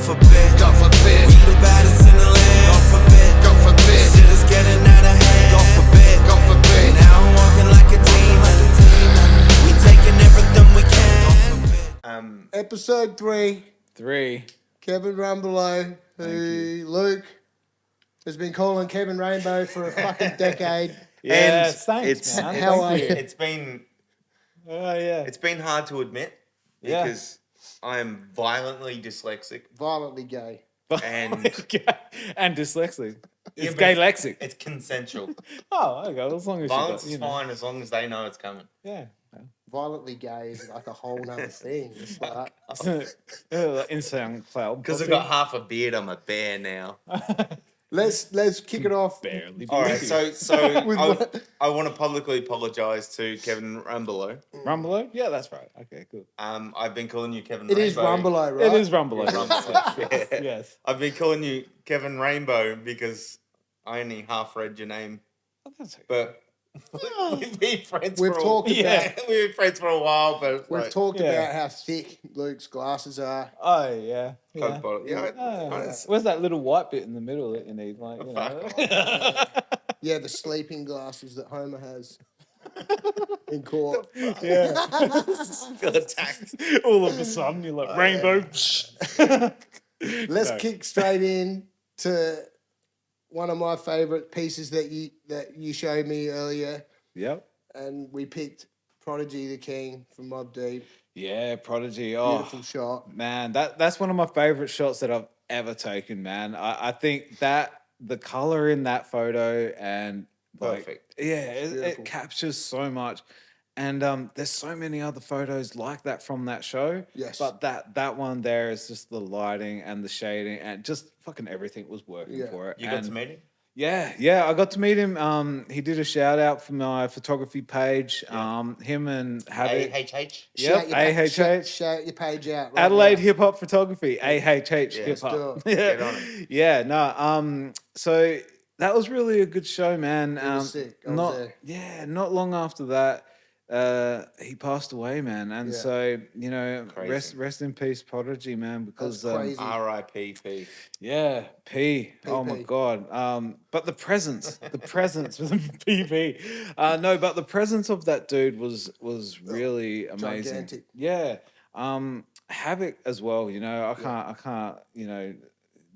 forbid, God forbid. We the baddest in the land, God forbid, God forbid. Shit is getting out of hand, God forbid, God forbid. Now I'm walking like a demon. We taking everything we can. Episode 3. 3. Kevin Rumbelow, who Luke has been calling Kevin Rainbow for a fucking decade. Yeah, And thanks, man. How are you? It's been Yeah. it's been hard to admit Yeah. because I am violently dyslexic Violently gay. and and dyslexic. It's but gay lexic. It's consensual. Oh, okay. Well, as long as Violence you is fine as long as they know it's coming. Yeah. Violently gay is like a whole nother thing. It's like, Insane cloud. Because I've got half a beard, I'm a bear now. let's kick it off. Barely. All right, so With I want to publicly apologise to Kevin Rumbelow. Rumbelow? Yeah, that's right. Okay, good. I've been calling you Kevin It Rainbow. is Rumbelow, right? It is Rumbelow. Rumbelow. Yes. I've been calling you Kevin Rainbow because I only half read your name. Oh, that's okay. But we've been friends We've talked about we've been friends for a while, but we've like, talked Yeah. about how thick Luke's glasses are. Oh, yeah. Coke Yeah. bottle. Yeah, Where's that little white bit in the middle that you need? Like, you know. Yeah, the sleeping glasses that Homer has in court. Yeah. feel attacked. All of a sudden, you're like, rainbow. Let's No. kick straight in to one of my favourite pieces that you showed me earlier, Yep. and we picked Prodigy the King from Mobb Deep. Yeah, Prodigy. Oh, Beautiful shot. man, that's one of my favorite shots that I've ever taken, man. I think that the color in that photo and like, Perfect. yeah, Beautiful. it captures so much. And there's so many other photos like that from that show. Yes. But that one there is just the lighting and the shading and just fucking everything was working Yeah. for it. You got And to meet him? yeah, I got to meet him. He did a shout out for my photography page. Him and Havoc. AHH? Yep, AHH. Shout your page out. Right Adelaide now. Hip Hop Photography, AHH Yeah, Hip let's do Hop. it. Get on it. Yeah, no. So that was really a good show, man. was sick. I was Not there. yeah, not long after that, he passed away, man. And Yeah. so you know, Crazy. rest in peace, Prodigy, man. Because That's crazy. R.I.P.P. yeah, P. Oh my PP. god. But the presence with PP. No, but the presence of that dude was really amazing. Gigantic. Yeah. Havoc as well. You know, I can't. You know,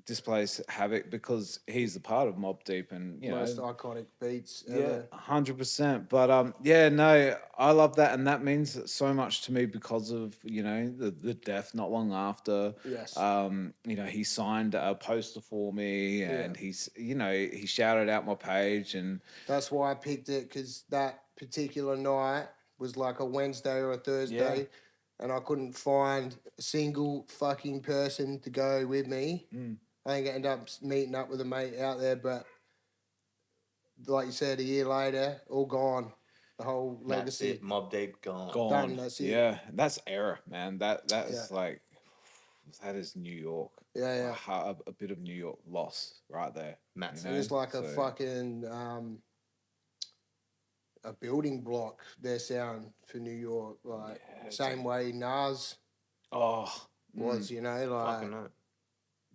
displace Havoc because he's a part of Mobb Deep and you Most know. iconic beats Yeah, ever. 100%. But yeah, no, I love that, and that means so much to me because of you know the death not long after. Yes. You know, he signed a poster for me, and he's you know he shouted out my page, and That's why I picked it, because that particular night was like a Wednesday or a Thursday, and I couldn't find a single fucking person to go with me. I think I ended up meeting up with a mate out there, but like you said, a year later, all gone. The whole That's legacy. it. Mobb Deep gone. gone. that's it. Yeah, that's era, man. That's Yeah. like that is New York. Yeah, yeah. A bit of New York loss right there. Massive. you know? It was like a So- fucking a building block, their sound for New York. Like, same way Nas Oh, was, you know, like, Fucking no.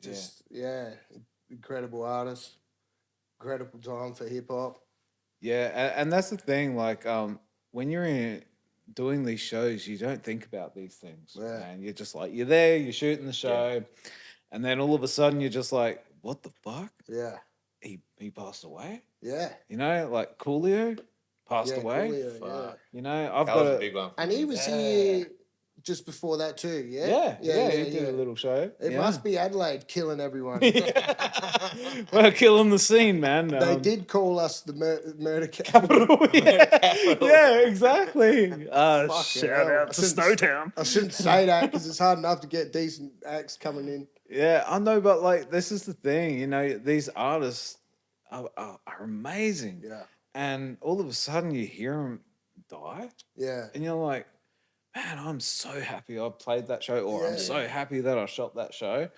just, yeah, incredible artist. Incredible time for hip hop. yeah, and that's the thing. Like, when you're doing these shows, you don't think about these things, Yeah. and you're just like you're there, you're shooting the show, and then all of a sudden you're just like, what the fuck? Yeah. He passed away. Yeah. You know, like Coolio passed Yeah, away. Coolio, yeah. Fuck. You know, I've That got was a a big one. And he was here just before that too, yeah? yeah, he did a little show. It yeah. must be Adelaide killing everyone. We're killing the scene, man. They did call us the murder capital. yeah, exactly. Fucking Shout hell. out to Snowtown. I shouldn't say that because it's hard enough to get decent acts coming in. Yeah, I know, but like this is the thing, you know, these artists are amazing. Yeah. And all of a sudden you hear them die, Yeah. and you're like, man, I'm so happy I played that show, or Yeah. I'm so happy that I shot that show.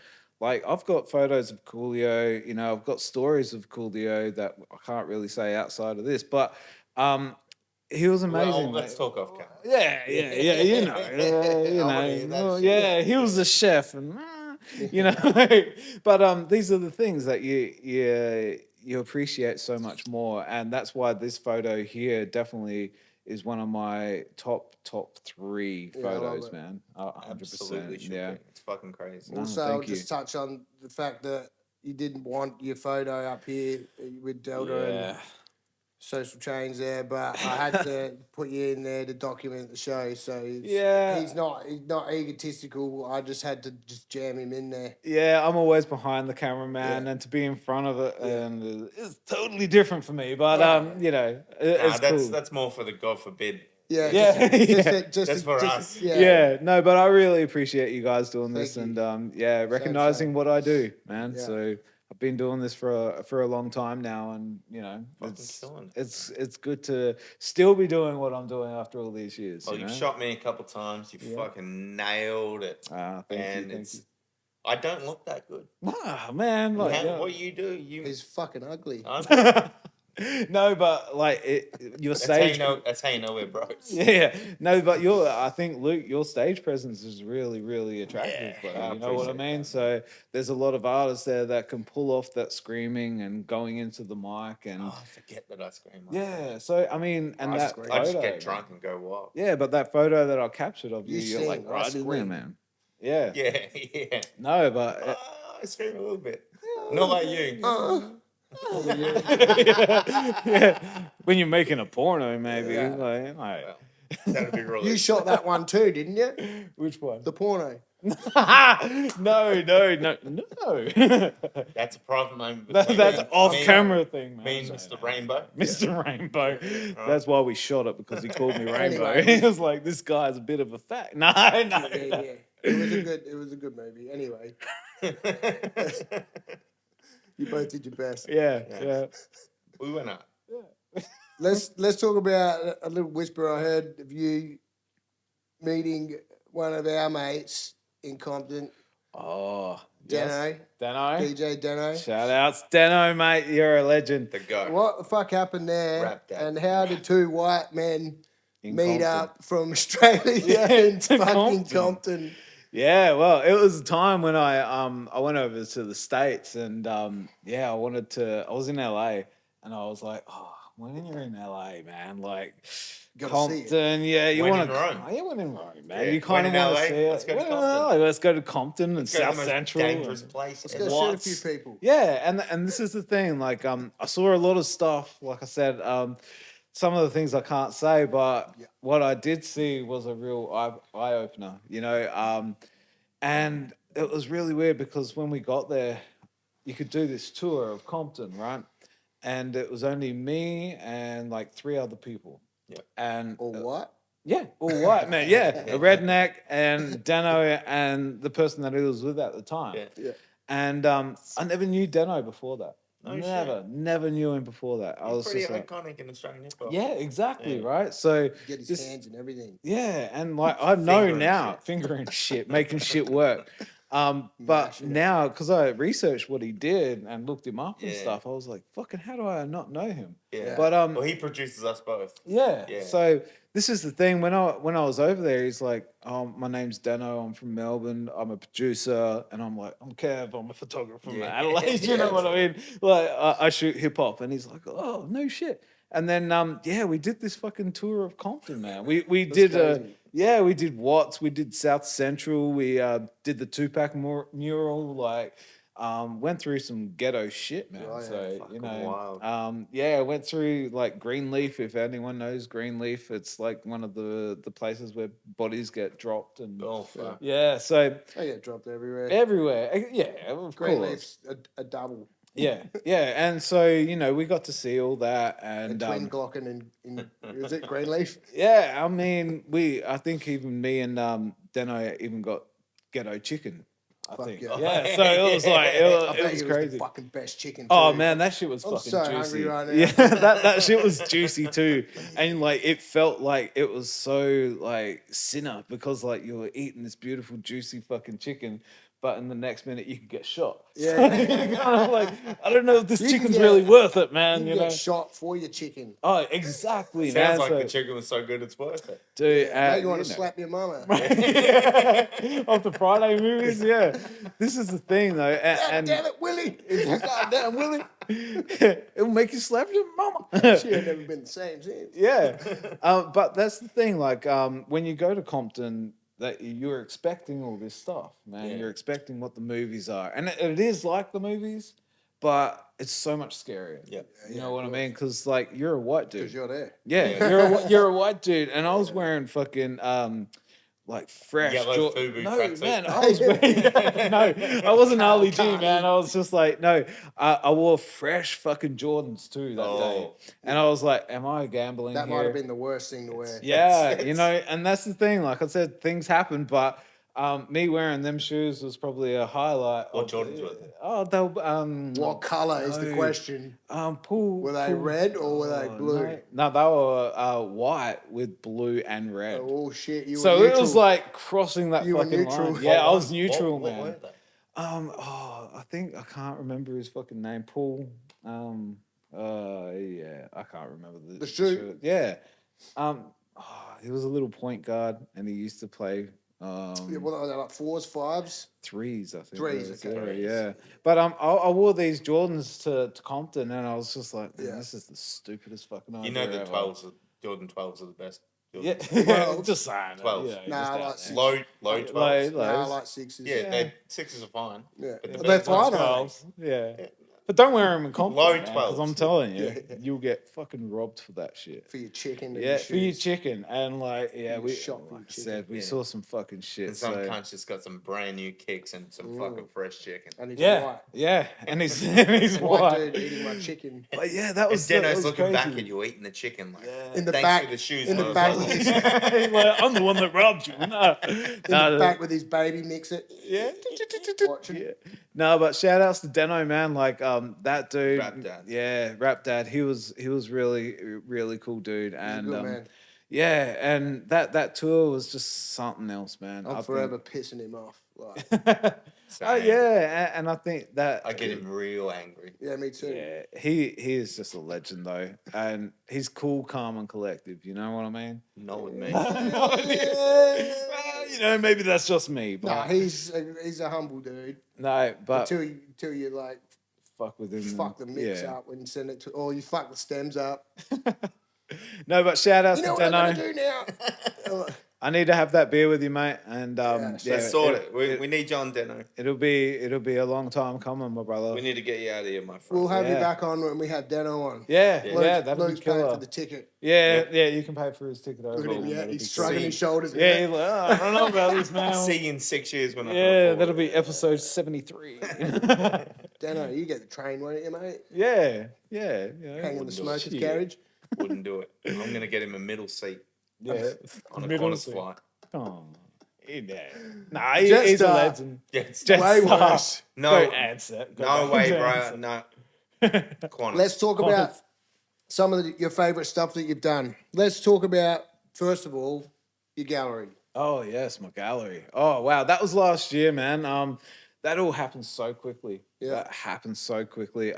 Like, I've got photos of Coolio, you know, I've got stories of Coolio that I can't really say outside of this, but he was amazing. Well, let's mate. talk off camera. Yeah, you know, I wanna hear that shit. yeah, he was a chef, and you know. But these are the things that you appreciate so much more, and that's why this photo here definitely is one of my top three Yeah, I love photos, it. man. Absolutely 100%. should Yeah. be. It's fucking crazy. No, Also, I'll thank you. just touch on the fact that you didn't want your photo up here with Delta and Yeah. social change there, but I had to put you in there to document the show. So Yeah. he's not egotistical. I just had to just jam him in there. Yeah, I'm always behind the camera, man, Yeah. and to be in front of it, Yeah. and it's totally different for me. But you know, Nah, it's cool. that's more for the God forbid. Yeah, Yeah, That's for us. Yeah, no, but I really appreciate you guys doing this, Thank and you. yeah, Same, recognizing same. what I do, man. Yeah. So I've been doing this for a long time now, and you know, Fucking it's killing it's good to still be doing what I'm doing after all these years. Well, you you've know? shot me a couple times. You fucking nailed it. Thank you, And thank you. I don't look that good. Nah, man, like Man, yeah. what you do, you. He's fucking ugly. No, but like your That's how stage. you know. That's how you know we're bros. Yeah, no, but I think Luke, your stage presence is really, really attractive, Yeah, bro. I You know what I appreciate mean? that, So there's a lot of artists there that can pull off that screaming and going into the mic, and Oh, I forget that I scream. Like yeah. So I mean, and I that scream. I just photo, get drunk and go wild. yeah, but that photo that I captured of you, You you're like sing, I right in there, scream. man. Yeah. Yeah, yeah. No, but I scream a little bit. Not like you. yeah, when you're making a porno, maybe. Yeah. Like, Well, that'd be really. You shot that one too, didn't you? which one? The porno. No. That's a private moment. That's between off me- camera thing, man. Me and Mr. Rainbow. Mr. Rainbow. That's why we shot it, because he called me Rainbow. Anyway. He was like, "This guy's a bit of a fat." No. Yeah. It was a good movie. Anyway, you both did your best. Yeah. We went up. Let's talk about a little whisper I heard of you meeting one of our mates in Compton, Oh, Deno, Deno. DJ Deno. Shout outs, Deno, mate. You're a legend. The go. What the fuck happened there? Rap that. And how did two white men In meet Compton. up from Australia Yeah, in to fucking Compton. Compton? Yeah, well, it was a time when I went over to the States, and I was in LA, and I was like, oh, when you're in LA, man, like Gotta see it. Compton, yeah, you When want in to. Rome. Oh, yeah, when in Rome, man, Yeah, you kind when of in want to LA, see it. let's go to When in Compton. LA, let's go to Compton and Let's go to the South most Central. dangerous and- place. Let's ever. go shoot a Watts. few people. Yeah, and this is the thing. Like, I saw a lot of stuff. Like I said, some of the things I can't say, but Yeah. what I did see was a real eye opener. You know, and it was really weird because when we got there, you could do this tour of Compton, right? And it was only me and like 3 other people. Yeah. And Or what? yeah, all white man. Yeah, a redneck and Dano and the person that he was with at the time. Yeah. Yeah. And I never knew Dano before that. No Never knew him before that. I He's was pretty just like, iconic in Australian hip hop. yeah, exactly, Yeah. right. So Get his this- hands and everything. yeah, and like I know Fingering now, shit. fingering shit, making shit work. But Mashing it. now, because I researched what he did and looked him up and Yeah. stuff, I was like, "Fucking, how do I not know him?" Yeah. But Well, he produces us both. yeah. Yeah. So this is the thing. When I was over there, he's like, "Oh, my name's Dano. I'm from Melbourne. I'm a producer." And I'm like, "I'm Kev. I'm a photographer from Yeah. Adelaide." You know what I mean? Like, I shoot hip hop. And he's like, "Oh, no shit." And then we did this fucking tour of Compton, man. We did crazy. we did Watts. We did South Central. We did the Tupac mural. Like. Went through some ghetto shit, man. Oh, yeah, So fucking you know, wild. went through like Greenleaf. If anyone knows Greenleaf, it's like one of the places where bodies get dropped and Oh, fuck. yeah. So They get dropped everywhere. everywhere, yeah, of course, Greenleaf's a double. yeah. And so you know, we got to see all that, A and twin Glocken in is it Greenleaf? yeah, I mean, I think even me and Deno even got ghetto chicken. I Fuck think, yeah. yeah. So it was like I it bet was you it was crazy. the fucking best chicken. Oh too. man, that shit was I'm fucking so juicy. hungry right now. Yeah, that shit was juicy too, and like it felt like it was so like sinner because like you were eating this beautiful juicy fucking chicken, but in the next minute you could get shot. Yeah. So you're kind of like, I don't know if this You can chicken's get- really worth it, man. You You get know? shot for your chicken. Oh, exactly, Sounds man. like So, the chicken was so good it's worth it. dude, Mate, you want you to know. slap your mama? Yeah. Of the Friday movies, yeah. This is the thing, though, and Damn it, Willie! God damn, Willie, it'll make you slap your mama. She ain't never been the same since. Yeah, but that's the thing. Like, when you go to Compton, that you're expecting all this stuff, man. Yeah. You're expecting what the movies are, and it is like the movies, but it's so much scarier. Yeah. You know what I mean? Because like you're a white dude. Because you're there. Yeah, you're a white dude, and I was wearing fucking like fresh Yellow FUBU No, tracksuit. man, I was wearing, no, I wasn't Ali G, man. I was just like, no, I wore fresh fucking Jordans too that day, and I was like, am I gambling That here? might have been the worst thing to wear. Yeah, you know, and that's the thing. Like I said, things happen, but me wearing them shoes was probably a highlight. What Jordans were they? Oh, they were, What colour is the no. question? Pool. Were they red or were they blue? No, they were white with blue and red. Oh shit! You were So neutral. it was like crossing that You were fucking neutral. line. Yeah, I was What neutral, what man. were they? I think I can't remember his fucking name. Paul. Yeah, I can't remember The shoe? shirt. Yeah. He was a little point guard, and he used to play Yeah, what are they, like fours, fives? threes, I think. Threes, it was, okay. yeah. But I wore these Jordans to Compton, and I was just like, man, Yeah. this is the stupidest fucking idea. You know the ever. 12s, Jordan 12s are the best. Yeah, Jordans. just saying. 12s. You know, Nah, just I out like there. six. Low Low- 12s. No, I lows. like sixes. Yeah, Yeah. they sixes are fine. Yeah. But the They're best fine, ones aren't Twelves, yeah. But don't wear them in Compton, Low because 12s. I'm telling you, Yeah. you'll get fucking robbed for that shit. For your chicken. And Yeah, your for your shoes. chicken, and like, yeah, You we shot for like your I said, we Yeah. saw some fucking shit. And some So. cunts just got some brand new kicks and some fucking fresh chicken. And he's Yeah, white. yeah, and he's and he's White white. dude eating my chicken. But yeah, that And was that Deno's was looking back crazy. at you eating the chicken like, In the thanks back. for the shoes, in the back with motherfucker." his, He's like, I'm the one that robbed you. No, in the back with his baby mixer. yeah. Watching. Yeah. No, but shout outs to Deno, man. Like that dude. Rap Dad. Yeah, Rap Dad. He was really cool dude. He's a And good man. yeah, and that tour was just something else, man. I'm I forever pissing him off. Like, think- oh Same. yeah, and I think that I get him real angry. yeah, me too. Yeah, he is just a legend though, and he's cool, calm, and collective. You know what I mean? Not with me. Well, you know, maybe that's just me, but Nah, he's a humble dude. no, but Until you like fuck with him. fuck the mix yeah. up when you send it to, or you fuck the stems up. No, but shout outs You know to what I'm Deno. gonna do now? I need to have that beer with you, mate. And Yeah, yeah, Let's sort it. We need John Deno. it'll be a long time coming, my brother. We need to get you out of here, my friend. We'll have you Yeah. back on when we have Deno on. yeah, Yeah. yeah, that'll Luke's be paying killer. for the ticket. Yeah, you can pay for his ticket over. Look at him, yeah. That'll He's be shrugging cool. his shoulders. Yeah, he's like, oh, I don't know about this, man. See you in 6 years when I can Yeah, afford that'll it. be episode 73. Deno, you get the train, won't you, mate? yeah. You know, Hang in the do it. smoker's Shit. carriage. Wouldn't do it. I'm gonna get him a middle seat Yeah, on a Middle Qantas seat. flight. Oh, yeah. Nah, Jetstar. he's a legend. Yeah, it's Way Jetstar. worse. No, Don't answer. Go no back way, to bro. answer. No. Qantas. Let's talk Qantas. about some of your favourite stuff that you've done. Let's talk about, first of all, your gallery. Oh yes, my gallery. Oh wow, that was last year, man. That all happened so quickly. Yeah. That happened so quickly.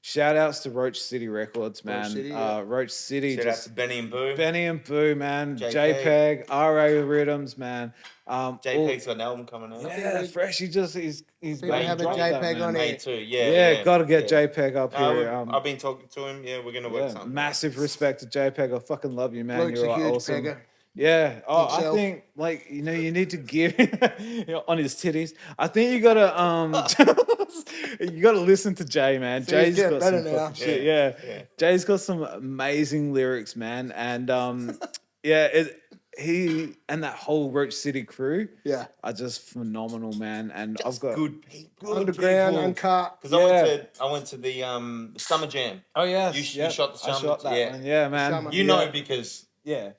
Shout outs to Roach City Records, man. City, yeah. Roach City, Shout out just to Benny and Boo. Benny and Boo, man. JPEG. JPEG, RA Rhythms, man. JPEG's got an album coming out. yeah, fresh. He's People made have a dropped that, JPEG man. on May it. too. Yeah, gotta get yeah. JPEG up No, here. I've been talking to him. Yeah, we're gonna work Yeah, something. massive respect to JPEG. I fucking love you, man. Luke's You're a huge awesome. pegger. Yeah. Oh, I Himself. think like you need to give you know, on his titties. I think you gotta you gotta listen to Jay, man. See, Jay's he's getting got some better now. fucking shit. Yeah. Yeah. Jay's got some amazing lyrics, man. And yeah, he and that whole Roach City crew Yeah. are just phenomenal, man. And I've got good people. Underground, uncut. Because I went to the Summer Jam. Oh yeah, You shot the I summer- shot that yeah. one. Yeah, man. Summer. You know because Yeah.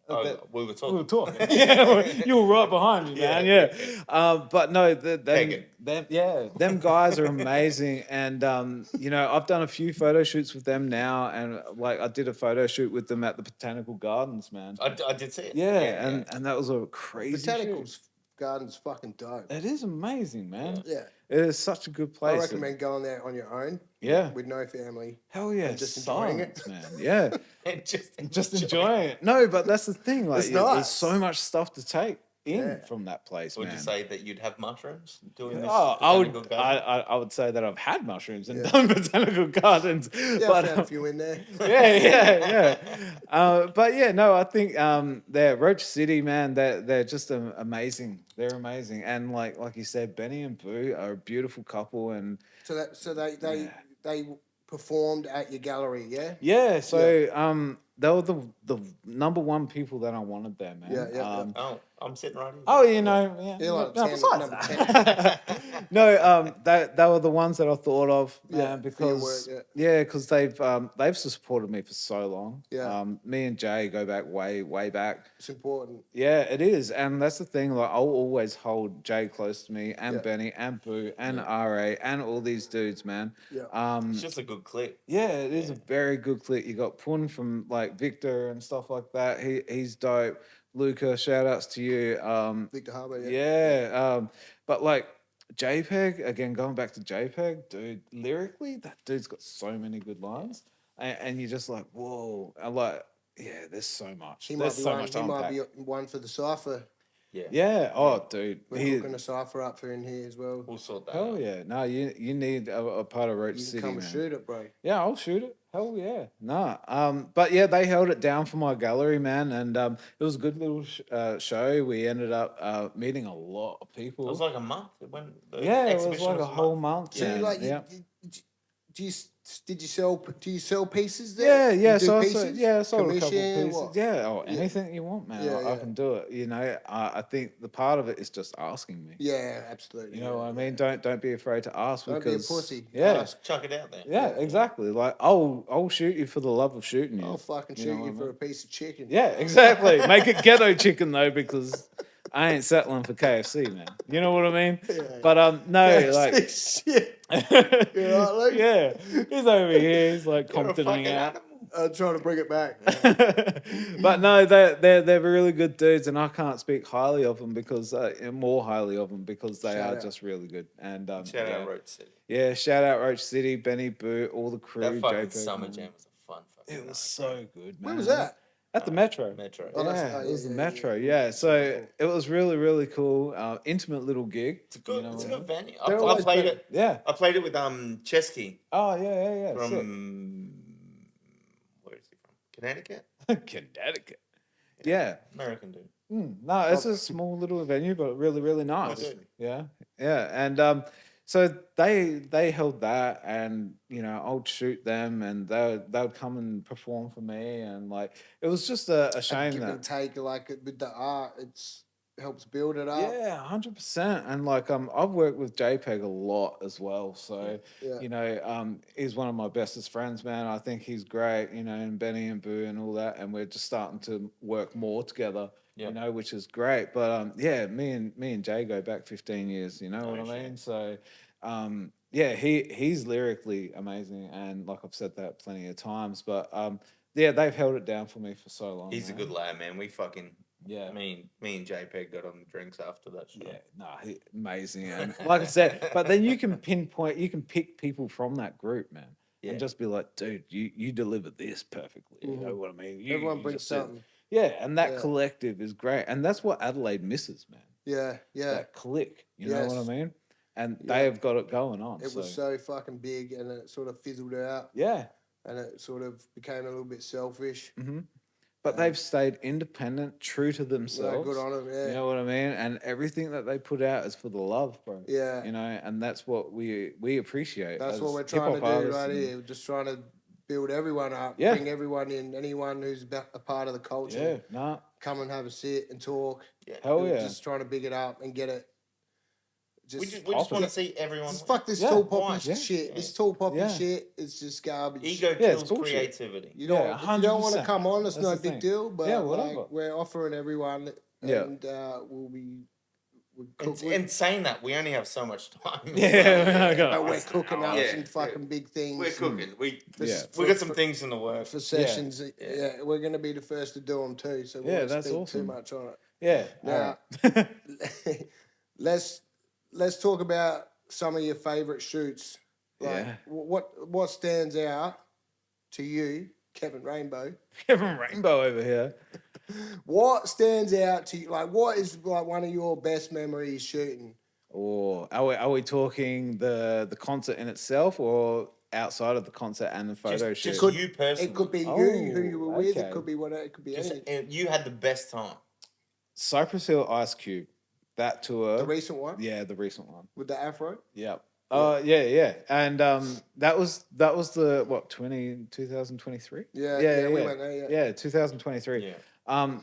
we were We were talking. talking. Yeah, you were right behind me, man. Yeah. Yeah. But no, Pegging. them guys are amazing. And you know, I've done a few photo shoots with them now, and like I did a photo shoot with them at the Botanical Gardens, man. I did see it. Yeah, and that was a crazy shoot. Botanicals Garden's fucking dope. It is amazing, man. Yeah. It is such a good I place. recommend going there on your own. Yeah. With no family. Hell yeah, and just enjoying it. silence, man. Yeah. And Just enjoying it. No, but that's the thing. Like, It's there's nice. so much stuff to take in Yeah. from that place, Would man. you say that you'd have mushrooms doing this? Oh, botanical garden? I would say that I've had mushrooms and Yeah. done botanical gardens. Yeah, but, I found a few in there. yeah. But yeah, no, I think they're Roach City, man. They're just amazing. They're amazing, and like you said, Benny and Boo are a beautiful couple, and So they performed at your gallery, yeah? yeah. So they were the number one people that I wanted there, man. Yeah. Oh, I'm sitting right here. Oh, you know, yeah. You're like no, 10, besides number that. 10. No, they were the ones that I thought of, Yeah, man, for your because work, because they've supported me for so long. Yeah. Me and Jay go back way back. It's important. Yeah, it is, and that's the thing. Like, I'll always hold Jay close to me, and Yeah. Benny, and Boo, and Ra, and all these dudes, man. Yeah. It's just a good click. Yeah, it is a very good clip. You got Pun from like Victor and stuff like that. He's dope. Luca, shout outs to you. Victor Harbour, But like JPEG, again, going back to JPEG, dude, lyrically, that dude's got so many good lines. And you're just like, whoa. And like, yeah, there's so much. He There's might be so one. much He to might unpack. be one for the cipher. Yeah. Yeah. Oh, dude. We're hooking a cipher up for in here as well. We'll sort that Hell out. yeah. No, you need a part of Roach You City, can come man. and shoot it, bro. Yeah, I'll shoot it. Hell yeah. Nah. But yeah, they held it down for my gallery, man. And it was a good little show. We ended up meeting a lot of people. It was like a month. When the Yeah, it was exhibition like a whole month. So man. you like, yeah. did you sell? Do you sell pieces there? Yeah. You do So I pieces? sold a couple Commission, pieces. what? Yeah. Oh, anything you want, man. Yeah, I yeah. can do it. You know, I think the part of it is just asking me. Yeah, absolutely. You know what I mean? Don't be afraid to ask. Don't be a because, pussy. Yeah. Ask. Chuck it out there. Yeah, exactly. Like I'll shoot you for the love of shooting you. I'll fucking You shoot know what you I for mean? a piece of chicken. Yeah, exactly. Make it ghetto chicken though, because I ain't settling for KFC, man. You know what I mean? But no, like Shit. You all right, Luke? yeah, he's over here. He's like You're a fucking Comptoning out. animal. I'm trying to bring it back. But no, they're really good dudes, and I can't speak highly of them because more highly of them because they Shout are out. just really good. And Shout out Roach City. yeah, shout out Roach City, Benny Boo, all the crew. That fucking JPEG, summer man. jam was a fun fucking It night, was so good, man. Where was that? At the Metro. Metro. Oh, that's- Yeah, oh, it was yeah, the yeah, Metro. yeah. Yeah, so it was really, really cool. Intimate little gig. It's a good, you know it's a what I good mean? venue. They're I always played better. it. Yeah. I played it with Chesky Oh yeah. Sick. from where is he from? Connecticut. Connecticut. Yeah. American dude. No, it's a small little venue, but really, really nice. good. Yeah. And so they held that, and I'd shoot them, and they'd come and perform for me, and like it was just a shame Give that. and take, like with the art, it's helps build it up. Yeah, 100%. And like I've worked with JPEG a lot as well. So Yeah. he's one of my bestest friends, man. I think he's great, and Benny and Boo and all that. And we're just starting to work more together, Yeah. which is great. But yeah, me and Jay go back 15 years, you know what I shit. mean? So yeah, he's lyrically amazing, and like I've said that plenty of times. But yeah, they've held it down for me for so long. He's a man. good lad, man. We fucking Yeah. Me and JPEG got on drinks after that show. Yeah, amazing. And like I said, but then you can pick people from that group, man, Yeah. and just be like, dude, you deliver this perfectly. You know what I mean? Everyone you brings just said- something. Yeah, and that Yeah. collective is great, and that's what Adelaide misses, man. Yeah. That click, you know what I Yes. mean? And Yeah. they have got it going on. It was so fucking big, and it sort of fizzled out, yeah. and it sort of became a little bit selfish. But they've stayed independent, true to No, themselves. good on them. Yeah. You know what I mean? And everything that they put out is for the love, bro. Yeah. And that's what we appreciate. That's as what we're trying to hip-hop do artists right and- here. We're just trying to build everyone up, Yeah. bring everyone in, anyone who's a part of the culture. Yeah, nah. Come and have a sit and talk. Hell We're yeah. Just trying to big it up and get it. We Just, just want to opposite. see everyone. just fuck this Yeah. tall poppy Why? Yeah. shit. This tall poppy Yeah. shit is just garbage. Ego Yeah, it's kills bullshit. creativity. You don't, Yeah, if you don't want to 100%. come on, it's That's no the big thing. deal. But Yeah, like, whatever. we're offering everyone, Yeah. and we'll cook. And saying that, we only have so much time. Yeah, I got but we're it. cooking up Yeah, some fucking big things. We're cooking. We Yeah. we got some things in the works. for sessions. Yeah, we're going to be the first to do them too. So we Yeah, won't that's speak awesome. too much on it. Yeah. Now, alright. let's talk about some of your favorite shoots. Like, Yeah. what stands out to you, Kevin Rainbow? Kevin Rainbow over here. What stands out to you? Like, what is like one of your best memories shooting? Or are we talking the concert in itself, or outside of the concert and the photo shoot? Just you personally. It could be Oh, you, who you were with. okay. It could be whatever. It could be Just anything. you had the best time. Cypress Hill Ice Cube, that tour. The recent one Yeah, the recent one. with the afro. Yep. Yeah. And that was the what 2023? Yeah, we went there. Yeah, 2023. Yeah.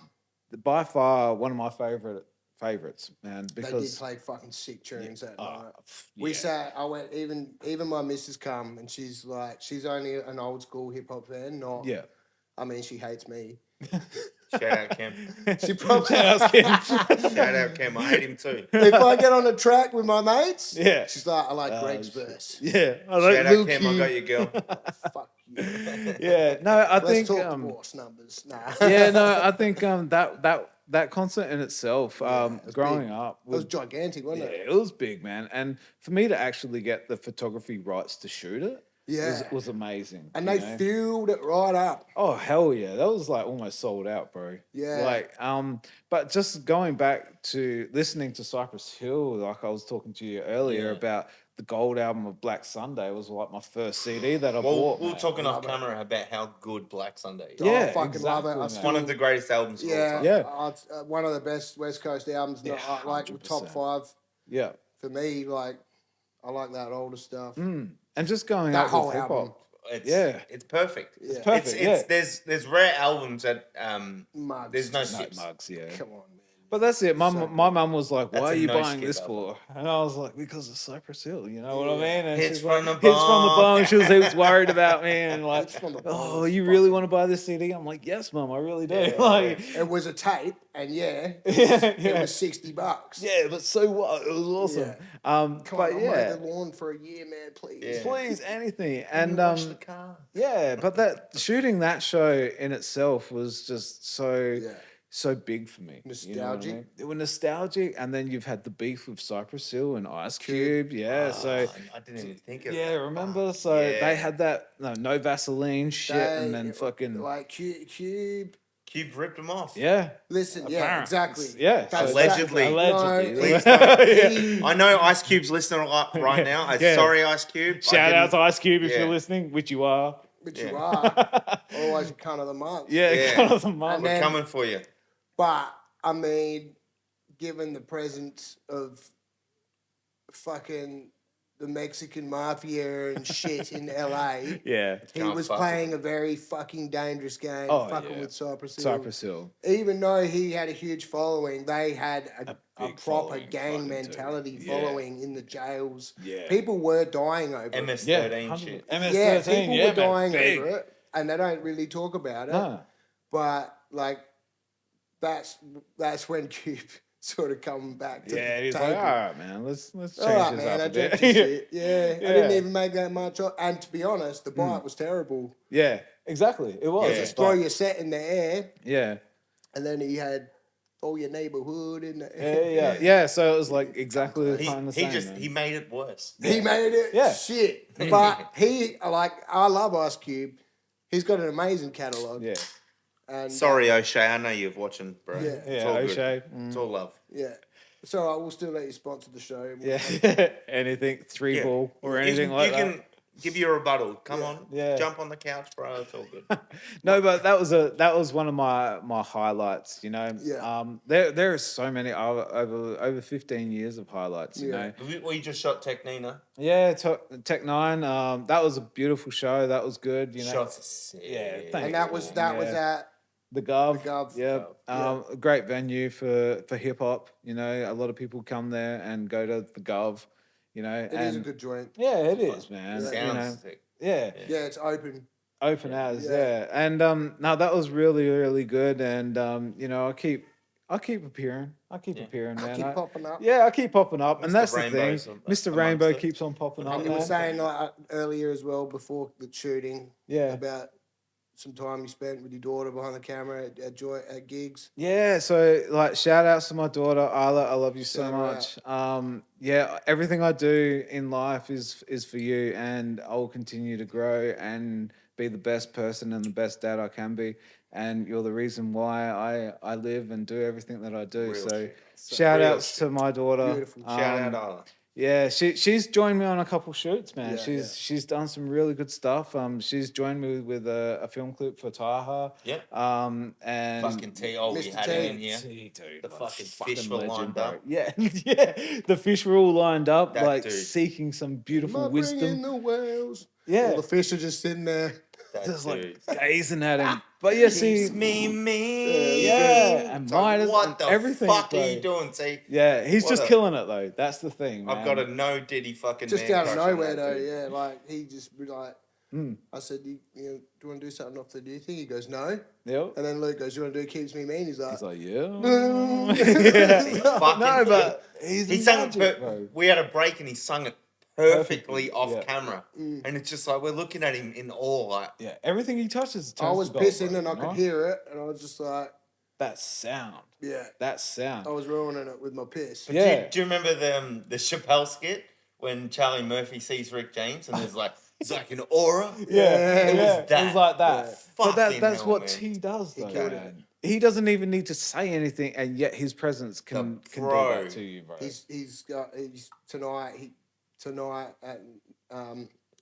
By far one of my favorites, man, They did because play fucking sick tunes that oh, night. We yeah. sat. I went. Even my missus come, and she's like, she's only an old school hip hop fan. Not. Yeah. I mean, she hates me. Shout out Cam. She probably. Shout out, Kim. Shout out Cam. I hate him too. If I get on the track with my mates, Yeah. she's like, I like Greg's verse. Yeah. I Shout out Lil Cam. Q. I got you, girl. Fuck you. Yeah. No, I Let's think talk divorce numbers. Nah. yeah, no, I think that concert in itself, it was growing big. up, It was gigantic, wasn't yeah, it? it was big, man. And for me to actually get the photography rights to shoot it, Yeah. was amazing. And you they know? filled it right up. Oh hell yeah, that was like almost sold out, bro. Yeah. Like but just going back to listening to Cypress Hill, like I was talking to you earlier Yeah. about the gold album of Black Sunday was like my first CD that I Well, bought. we were mate. talking off Love it. camera about how good Black Sunday is. Oh, I Yeah, fucking love it. I exactly, still- man. One of the greatest albums of all Yeah, time. Yeah. It's one of the best West Coast albums. Yeah, Like 100%. top 5 Yeah. for me. Like I like that older stuff. And just going That out whole with hip album. hop. It's, Yeah. it's perfect. Yeah. It's perfect. There's rare albums that Mugs. there's no Just- skips. Mugs, yeah. Come on, man. But that's it. My So mum was like, That's "Why a are you no buying skip this album. for?" And I was like, "Because of Cypress Hill." You know what I mean? And Hits she's from like, the "Hits from the bone." bone." She was worried about me and like, Hits from the "Oh, Bone's you really fucking- want to buy this CD?" I'm like, "Yes, mum, I really do." Yeah, Like, It was a tape, and yeah, it was $60. yeah, but so what? It was awesome. Yeah. Um, Come but on, I'll yeah, mow the lawn for a year, man, please. Yeah. please anything. And Wash the car. yeah, but that shooting that show in itself was just so big for me. You know what I Nostalgic. mean? It was nostalgic, and then you've had the beef with Cypress Hill and Ice Cube. Yeah, so I didn't even think of yeah, that. remember? So Yeah. they had that no Vaseline shit, and then fucking like Cube. Cube ripped them off. yeah, Listen, yeah, Apparent. exactly. Yeah, That's Allegedly. allegedly. No, Please Yeah. he- I know Ice Cube's listening right now. Yeah. Sorry, Ice Cube. I Shout out didn't- to Ice Cube if yeah. you're listening, which you are. But Yeah. you are. Otherwise, you're kind of the month. Yeah, Yeah. kind of the mum. And then- We're coming for you. But I mean, given the presence of fucking the Mexican mafia and shit in LA, Yeah, he Can't was fuck playing a very fucking dangerous game, Oh, fucking yeah. with Cypress Hill. Cypress Hill. Even though he had a huge following, they had a big proper following, gang fucking mentality too. Yeah. following in the jails. Yeah. People were dying over it. Yeah, MS-13 shit. MS-13. Yeah, people yeah, were man, dying big. over it, and they don't really talk about it. Nah. But like, that's when Cube sort of come back to Yeah, he's take like, it. all right, man, let's change All right, this man, I up a bit. dropped your shit. Yeah, I didn't Yeah. even make that much. And to be honest, the bite was terrible. Yeah, exactly. It was. Yeah. It's Throw like- your set in the air, yeah. and then he had all your neighborhood in the Yeah, air. yeah, yeah. So it was like exactly the kind of He same. just man. he made it worse. He made it Yeah. shit. But I love Ice Cube. He's got an amazing catalog. yeah, And Sorry, O'Shea. I know you're watching, bro. Yeah. It's yeah. all good. O'Shea. It's all love. yeah. So I will still let you sponsor the show. Yeah, anything three Yeah. ball or You anything can- like you that. can give you a rebuttal. Come Yeah. on. Yeah. Jump on the couch, bro. It's all good. No, but that was one of my highlights. You know, Yeah. there are so many over 15 years of highlights. You Yeah. know, We just shot Tech Nina. yeah, Tech Nine. That was a beautiful show. That was good. You know, Shots are sick. Yeah, thank And that was at the Gov. The Gov. Yeah. Yeah. A great venue for hip hop. You know, a lot of people come there and go to the Gov. You know, it is a good joint. Yeah, it is, man. Yeah. You know, Sounds sick. yeah. Yeah, it's open. Open as, Yeah. yeah. And no, that was really good. And you know, I keep appearing. I keep appearing, man. Keep popping up. Yeah, I keep popping up, and Mr. that's the Rainbow's thing. a- Mr. amongst Rainbow it. keeps on popping up. And you were man. saying like earlier as well before the shooting Yeah. about some time you spent with your daughter behind the camera at gigs. Yeah, so like shout outs to my daughter Isla. I love you so Shout her much. Yeah, everything I do in life is for you, and I'll continue to grow and be the best person and the best dad I can be. And you're the reason why I live and do everything that I do. Real So shit. shout Real outs shit. to my daughter. Beautiful. Shout out Isla. Yeah, she's joined me on a couple shoots, man. Yeah, She's done some really good stuff. She's joined me with a film clip for Taha. Yep. And Fucking T. Oh, we Mr. had T. him in here. Dude, The like, fucking fish were lined bro. up. Yeah, yeah. The fish were all lined up, That like dude. seeking some Am beautiful I wisdom. bringing the whales? Yeah. All the fish are just sitting there. That Just dude. like gazing at him. But yeah, see, Keeps me mean. yeah, and It's like, Midas what and the everything, fuck bro. are you doing, T? Yeah, he's What just a- killing it though. That's the thing, man. I've got a no Diddy fucking Just man out of crush on nowhere, that though. dude. Yeah, like he just be like, I said, do you want to do something off the new thing? He goes, no. Yep. And then Luke goes, you want to do Keeps Me Mean? He's like, He's like, yeah. He fucking No, but he's he sung magic, it. bro. We had a break and he sung it perfectly Perfectly, off yeah. camera, and it's just like we're looking at him in awe. Like, Yeah, everything he touches turns I was to gold, pissing bro, and I you could know? hear it, and I was just like, that sound. yeah, That sound. I was ruining it with my piss. Yeah. do you remember the Chappelle skit when Charlie Murphy sees Rick James and there's like it's like an aura? Yeah, It was yeah. It that. was like that. Yeah. But Fucking that's hell, what man. T does, though. killed Man. He doesn't even need to say anything, and yet his presence can do bro. that to you, bro. He's tonight at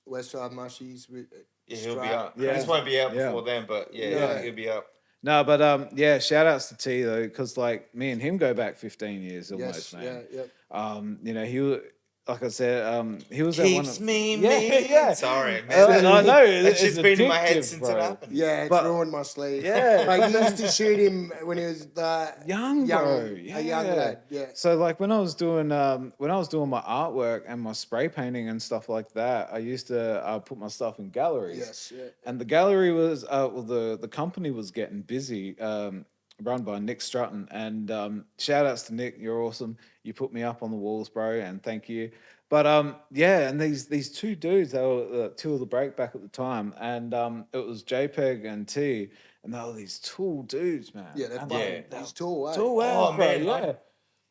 Westside Mushies with Yeah, he'll be Strut. up. Yeah. This won't be out Yeah. before then, but yeah, Yeah. he'll be up. No, but yeah, shout outs to T though, because like me and him go back 15 years almost, Yes, man. yeah, yeah. You know, like I said, he was at one Keeps of me yeah, mean. yeah. Sorry, man. I know That it's shit's been in my head addictive, since bro. it happened. Yeah, it's But- ruined my sleeve. Yeah. Like, you used to shoot him when he was Young, bro. Yeah. a young lad. Yeah. So like when I was doing my artwork and my spray painting and stuff like that, I used to put my stuff in galleries. Yes, yeah. And the gallery was the company was getting busy, run by Nick Strutton. And shout outs to Nick, you're awesome. You put me up on the walls, bro, and thank you. But yeah, and these two dudes, they were two of the breakback at the time, and it was JPEG and T, and they were these tall dudes, man. Yeah, they're And fucking, they he's tall, eh? tall as, Oh, bro, man, yeah.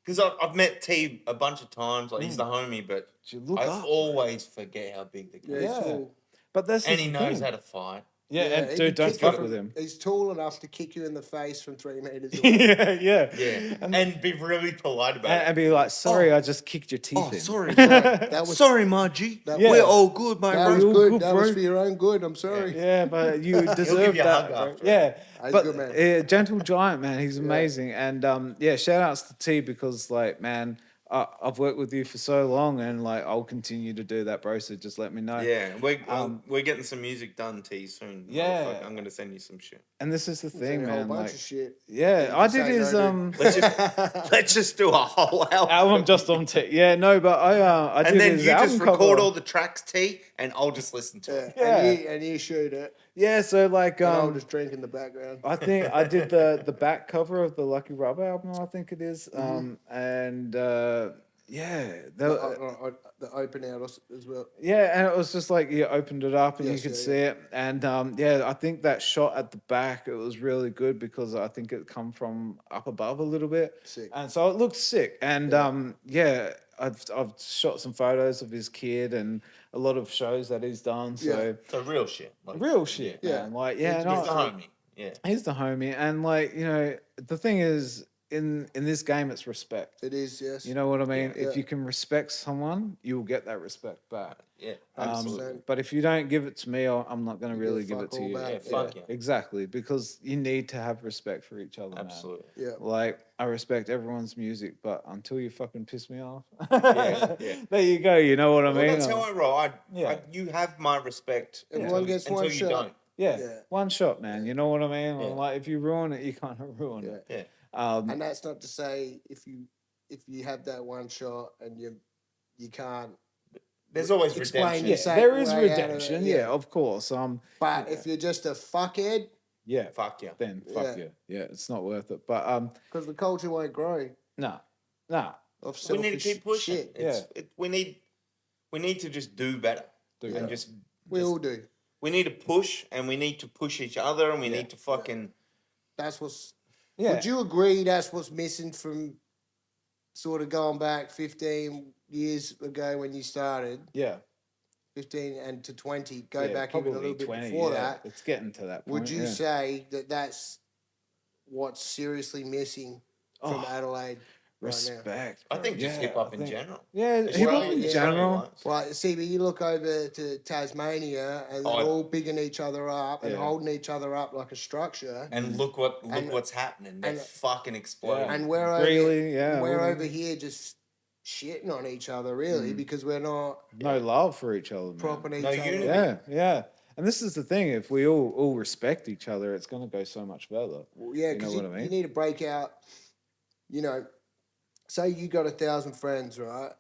Because I've met T a bunch of times. Like he's the homie, but You look I up, bro. always forget how big the Yeah, guy he's is. Yeah. tall. But that's And the he knows thing. how to fight. Yeah, he and can dude, don't kick you fuck from- with him. He's tall enough to kick you in the face from 3 meters away. yeah, yeah, Yeah, And, and be really polite about and it. be like, sorry, Oh. I just kicked your teeth Oh, in. sorry, That was sorry, Margie. that Yeah. We're all good, mate. that was all good. good, That was bro. for your own good. I'm sorry. Yeah, but you deserve you a that. hug Bro. after. Yeah, He's but good, man. Gentle Giant, man, he's amazing. And yeah, shout outs to T because like, man, I've worked with you for so long, and like I'll continue to do that, bro. So just let me know. Yeah, we're getting some music done, T, soon. Yeah. motherfucker. I'm gonna send you some shit. And this is the Send thing, you a whole man. bunch Like, of shit. yeah, You I can did say his no, dude. Let's just do a whole album. album just on T. Yeah, no, but I did and then his you album just cover. record all the tracks, T, and I'll just listen to Yeah. it. Yeah. And you shoot it. Yeah, so like And I'll just drink in the background. I think I did the back cover of the Lucky Rubber album, I think it is. And yeah, The open out as well. yeah, and it was just like you opened it up and Yes, you could yeah, see it. And yeah, I think that shot at the back, it was really good because I think it come from up above a little bit. Sick. And so it looked sick. And yeah, I've shot some photos of his kid and a lot of shows that he's done. So So real shit. Like, real shit, Yeah. man. Like yeah, He's no, He's the homie. Yeah. he's the homie. And like, you know, the thing is in this game it's respect. It is, yes. You know what I mean? Yeah. If you can respect someone, you will get that respect back. Yeah. Um, Absolutely. but if you don't give it to me, I'm not going to You really get give it fuck to all you. back. Yeah, fuck yeah. Exactly, because you need to have respect for each other. Man. Absolutely. Yeah. Like I respect everyone's music, but until you fucking piss me off, Yeah, yeah. there you go. You know what I Well, mean? that's how I roll. Yeah. You have my respect Everyone gets until one you shot. don't. yeah, Yeah. one shot, man. You know what I mean? Yeah. Like if you ruin it, you can't ruin Yeah. it. Yeah. And that's not to say if you have that one shot and you can't. There's always Explain redemption. Yeah, Say there is way out of it, redemption. yeah. Yeah, of course. But if you're just a fuckhead, Yeah, Fuck yeah. then fuck Yeah. you. Yeah, it's not worth it. But because the culture won't grow nah. of We need to selfish keep pushing. shit. Yeah. We need to just do better. Do and better. just We all do. we need to push, and we need to push each other, and we need to fucking. That's what's. Yeah. Would you agree that's what's missing from sort of going back 15 years ago when you started? Yeah. 15 and to 20, go Yeah, back even a little bit before that. It's getting to that point. Would you say that that's what's seriously missing from Adelaide right now? respect? I bro. think just Yeah, hip hop I in think- general. Yeah, It's hip hop really- in it's general. really wise. Well, see, but you look over to Tasmania and they're Oh, all bigging each other up and Yeah. holding each other up like a structure. And look what's happening. They're and- fucking exploding. And we're Really, yeah, we're we- over here just shitting on each other, really, because we're not No love for each other. Man. propping each No other. unity. Yeah, yeah. And this is the thing: if we all respect each other, it's going to go so much further. Well, yeah, You know because what I mean? you need to break out. You know, say you got 1,000 friends, right?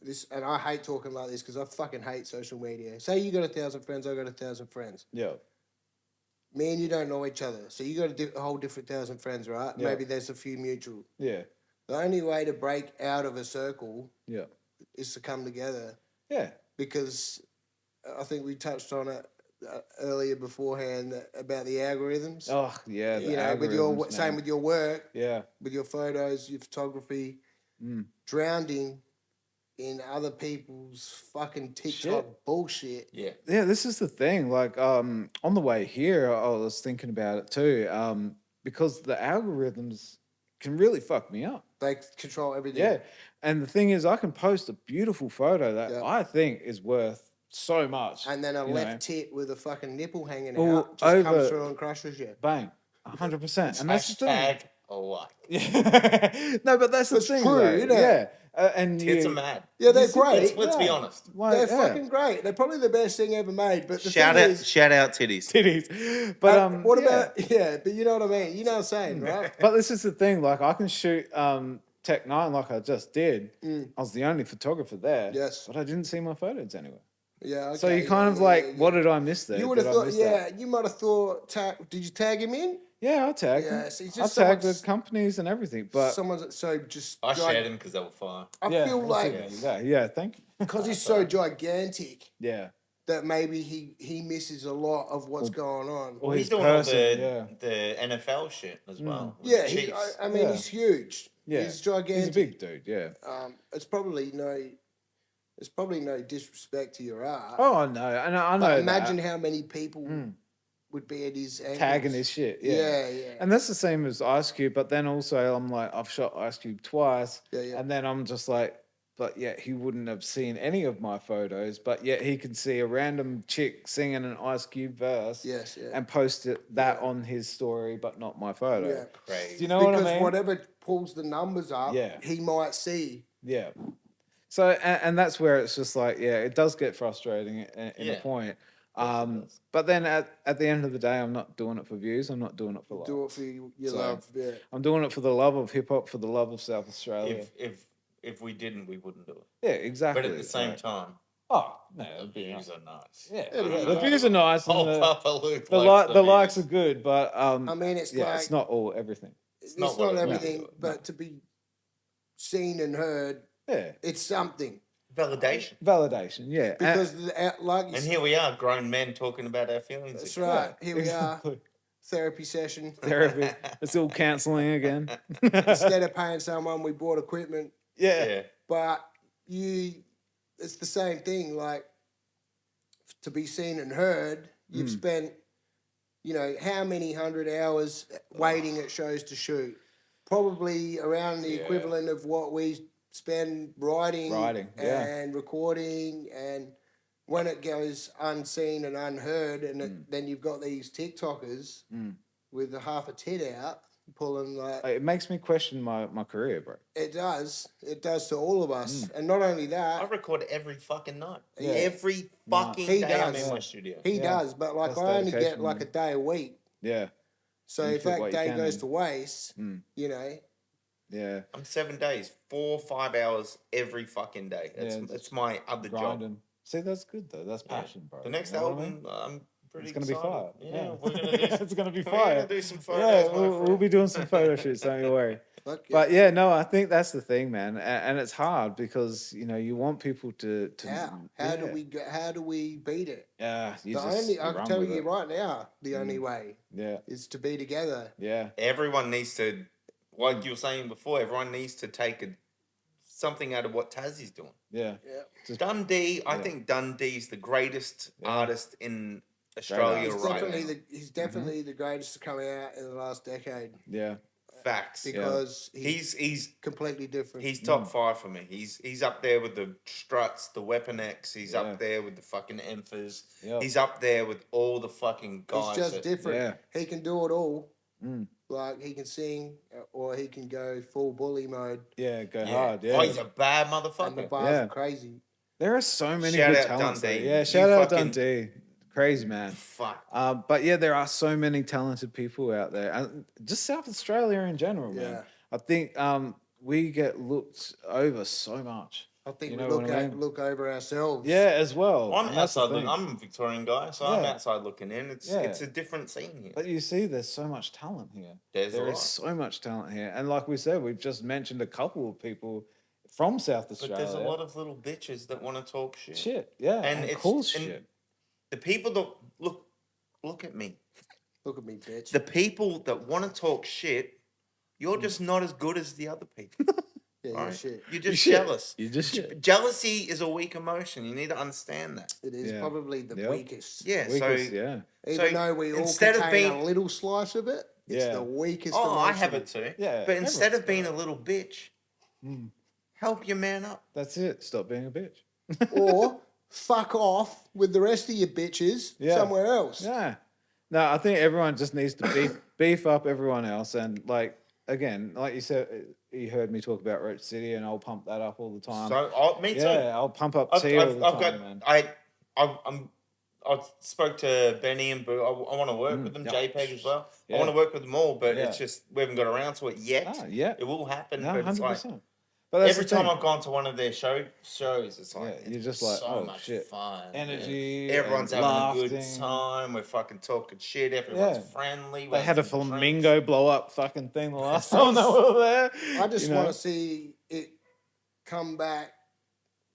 This, and I hate talking like this because I fucking hate social media. Say you got 1,000 friends, I got 1,000 friends. Yeah, Me and you don't know each other, so you got a whole different 1,000 friends, right? Yeah. Maybe there's a few mutual. yeah, The only way to break out of a circle yeah, is to come together, yeah. because I think we touched on it earlier beforehand about the algorithms. Oh, yeah. You know, with your same with your work, Yeah, with your photos, your photography, drowning in other people's fucking TikTok Shit. bullshit. Yeah. yeah. This is the thing. Like, on the way here, I was thinking about it too. Because the algorithms can really fuck me up. They control everything. Yeah, and the thing is, I can post a beautiful photo that Yeah. I think is worth so much. And then a you left know. tit with a fucking nipple hanging Or out just comes over- through and crushes you. Bang, 100%. And that's the thing. Hashtag a like. Yeah. No, but that's the It's thing. true, though. isn't it? Yeah, and Tits you, are mad. Yeah, they're You see, great. Let's be Yeah. honest. Why- They're yeah. fucking great. They're probably the best thing ever made. But the Shout thing out, is, shout out titties. titties. But what yeah. about but you know what I mean? You know what I'm saying, right? But this is the thing. Like, I can shoot Tech 9 like I just did. I was the only photographer there. Yes. But I didn't see my photos anywhere. Yeah. Okay, So you kind of like, what did I miss there? You would Did have I thought, miss yeah. that? You might have thought. Did you tag him in? Yeah, I tagged Yeah, them. so it's I just tagged the someone's- companies and everything. But Someone's so just. I shared them because they were fire. I yeah, feel that's like it. Yeah, thank you. because he's so gigantic Yeah. that maybe he misses a lot of what's going on. Or Well, he's his doing person, all yeah. the NFL shit as well. with Yeah, the Chiefs. I mean Yeah. he's huge. Yeah. He's gigantic. He's a big dude, yeah. It's probably no disrespect to your art. Oh, no. And I know but that. imagine how many people would be at his ankles. Tagging his shit, yeah. Yeah. And that's the same as Ice Cube, but then also I'm like, I've shot Ice Cube twice, Yeah. and then I'm just like, but yet he wouldn't have seen any of my photos, but yet he can see a random chick singing an Ice Cube verse Yes, yeah. and post that on his story, but not my photo. Yeah. Crazy. Do you know Because what I mean? whatever pulls the numbers up, Yeah. he might see. Yeah. So, and that's where it's just like, yeah, it does get frustrating in a Yeah. point. does. But then at the end of the day, I'm not doing it for views. I'm not doing it for love. Do it for your So- love. Yeah. I'm doing it for the love of hip hop, for the love of South Australia. If we didn't, we wouldn't do it. Yeah, exactly. But at the same Like, time, oh no, the it'd be views nice. are nice. Yeah, Yeah, the views are nice. And Oh, the Papa Luke the, likes the likes are views. good, but I mean, it's yeah, like it's not all everything. it's not not, what it was. everything, No. but to be seen and heard, Yeah, it's something. Validation. validation. Yeah, Because like you And here we are, grown men talking about our feelings. that's again. right. Here we are, exactly. therapy session. Therapy. It's all counselling again. Instead of paying someone, we bought equipment. yeah. Yeah. But it's the same thing. Like to be seen and heard, you've spent, how many 100 hours waiting at shows to shoot? Probably around the Yeah. equivalent of what we spend writing, yeah. and recording, and when it goes unseen and unheard, and then you've got these TikTokers with a half a tit out pulling like. It makes me question my career, bro. It does to all of us, and not only I that, record every fucking night. Yeah. Every fucking He day I'm does. in my studio. he Yeah. does. But like That's I only get dedication, like man. a day a week, Yeah, so You if fit that what you day can goes in. to waste, yeah. I'm 7 days, 4 or 5 hours every fucking day. That's Yeah, that's my other job. Grinding. See, that's good though. That's passion, bro. The next You know what I mean? album, I'm pretty It's gonna be excited. fire. Yeah, we're gonna do. It's gonna be We're fire. gonna do some photos. Yeah, my we'll friend. be doing some photo shoots. Don't you worry. Fuck yeah. But yeah, no, I think that's the thing, man, and it's hard because you want people to How do we go, how do we beat it? Yeah, you The just only you I can run tell with you it. right now, the only way Yeah, is to be together. yeah, Everyone needs to, like you were saying before, everyone needs to take something out of what Tassie's doing. yeah. Yeah. Just Dundee, I Yeah. think Dundee's the greatest Yeah. artist in Australia artist, right Definitely now. he's definitely the greatest to come out in the last decade yeah, Facts. because He's completely different. he's top 5 for me. He's up there with the Struts, the Weapon X. He's Yeah. up there with the fucking Emphas. Yep. He's up there with all the fucking guys. He's just that- different. Yeah. He can do it all. Mm. Like he can sing, or he can go full bully mode, yeah. Go Yeah. hard. Yeah, Oh, he's a bad and the motherfucker. bars Yeah. are crazy. there are so many Shout good out talents. There. Dundee. Yeah, You shout out fucking- Dundee. Crazy man. Fuck. But yeah, there are so many talented people out there, and just South Australia in general, man. Yeah. I think we get looked over so much. I think You we know look what I mean? look over ourselves. Yeah, as well. I'm and that's the outside. thing. I'm a Victorian guy, so I'm Yeah. outside looking in. It's Yeah. it's a different scene here. But you see, there's so much talent here. There's a There is lot. so much talent here, and like we said, we've just mentioned a couple of people from South But Australia. there's a lot of little bitches that want to talk shit. shit, yeah, And and it's- cool and- shit. The people that look at me. Look at me, bitch. The people that want to talk shit, you're just not as good as the other people. yeah, Right? shit. You're just shit. jealous. You just shit. Jealousy is a weak emotion. You need to understand that. It is Yeah. probably the Yep. weakest. Yeah. Weakest, so yeah, Even so though we all instead of contain being- a little slice of it, it's Yeah. the weakest. oh, I emotion. have it too. Yeah, But instead everyone's of being got a little bitch, Mm. help your man up. that's it. Stop being a bitch. Or fuck off with the rest of your bitches Yeah. somewhere else. Yeah. No, I think everyone just needs to beef up everyone else, and like again, like you said, you heard me talk about Roach City, and I'll pump that up all the time. So me too. yeah, I'll pump up I've, T all I've, the I've time, got man. I spoke to Benny and Boo. I want to work with them. Yeah. JPEG as well. Yeah. I want to work with them all, but Yeah. it's just we haven't got around to it yet. Ah, yeah, It will happen, no, but it's like 100%. But that's every the time thing. I've gone to one of their shows, it's like Yeah, you're it's just like, so oh, much shit. fun, Energy, man. Everyone's and having a good laughing. time. We're fucking talking shit. Everyone's Yeah. friendly. They had a flamingo blow up fucking thing the last time they were there. I just you want know? to see it come back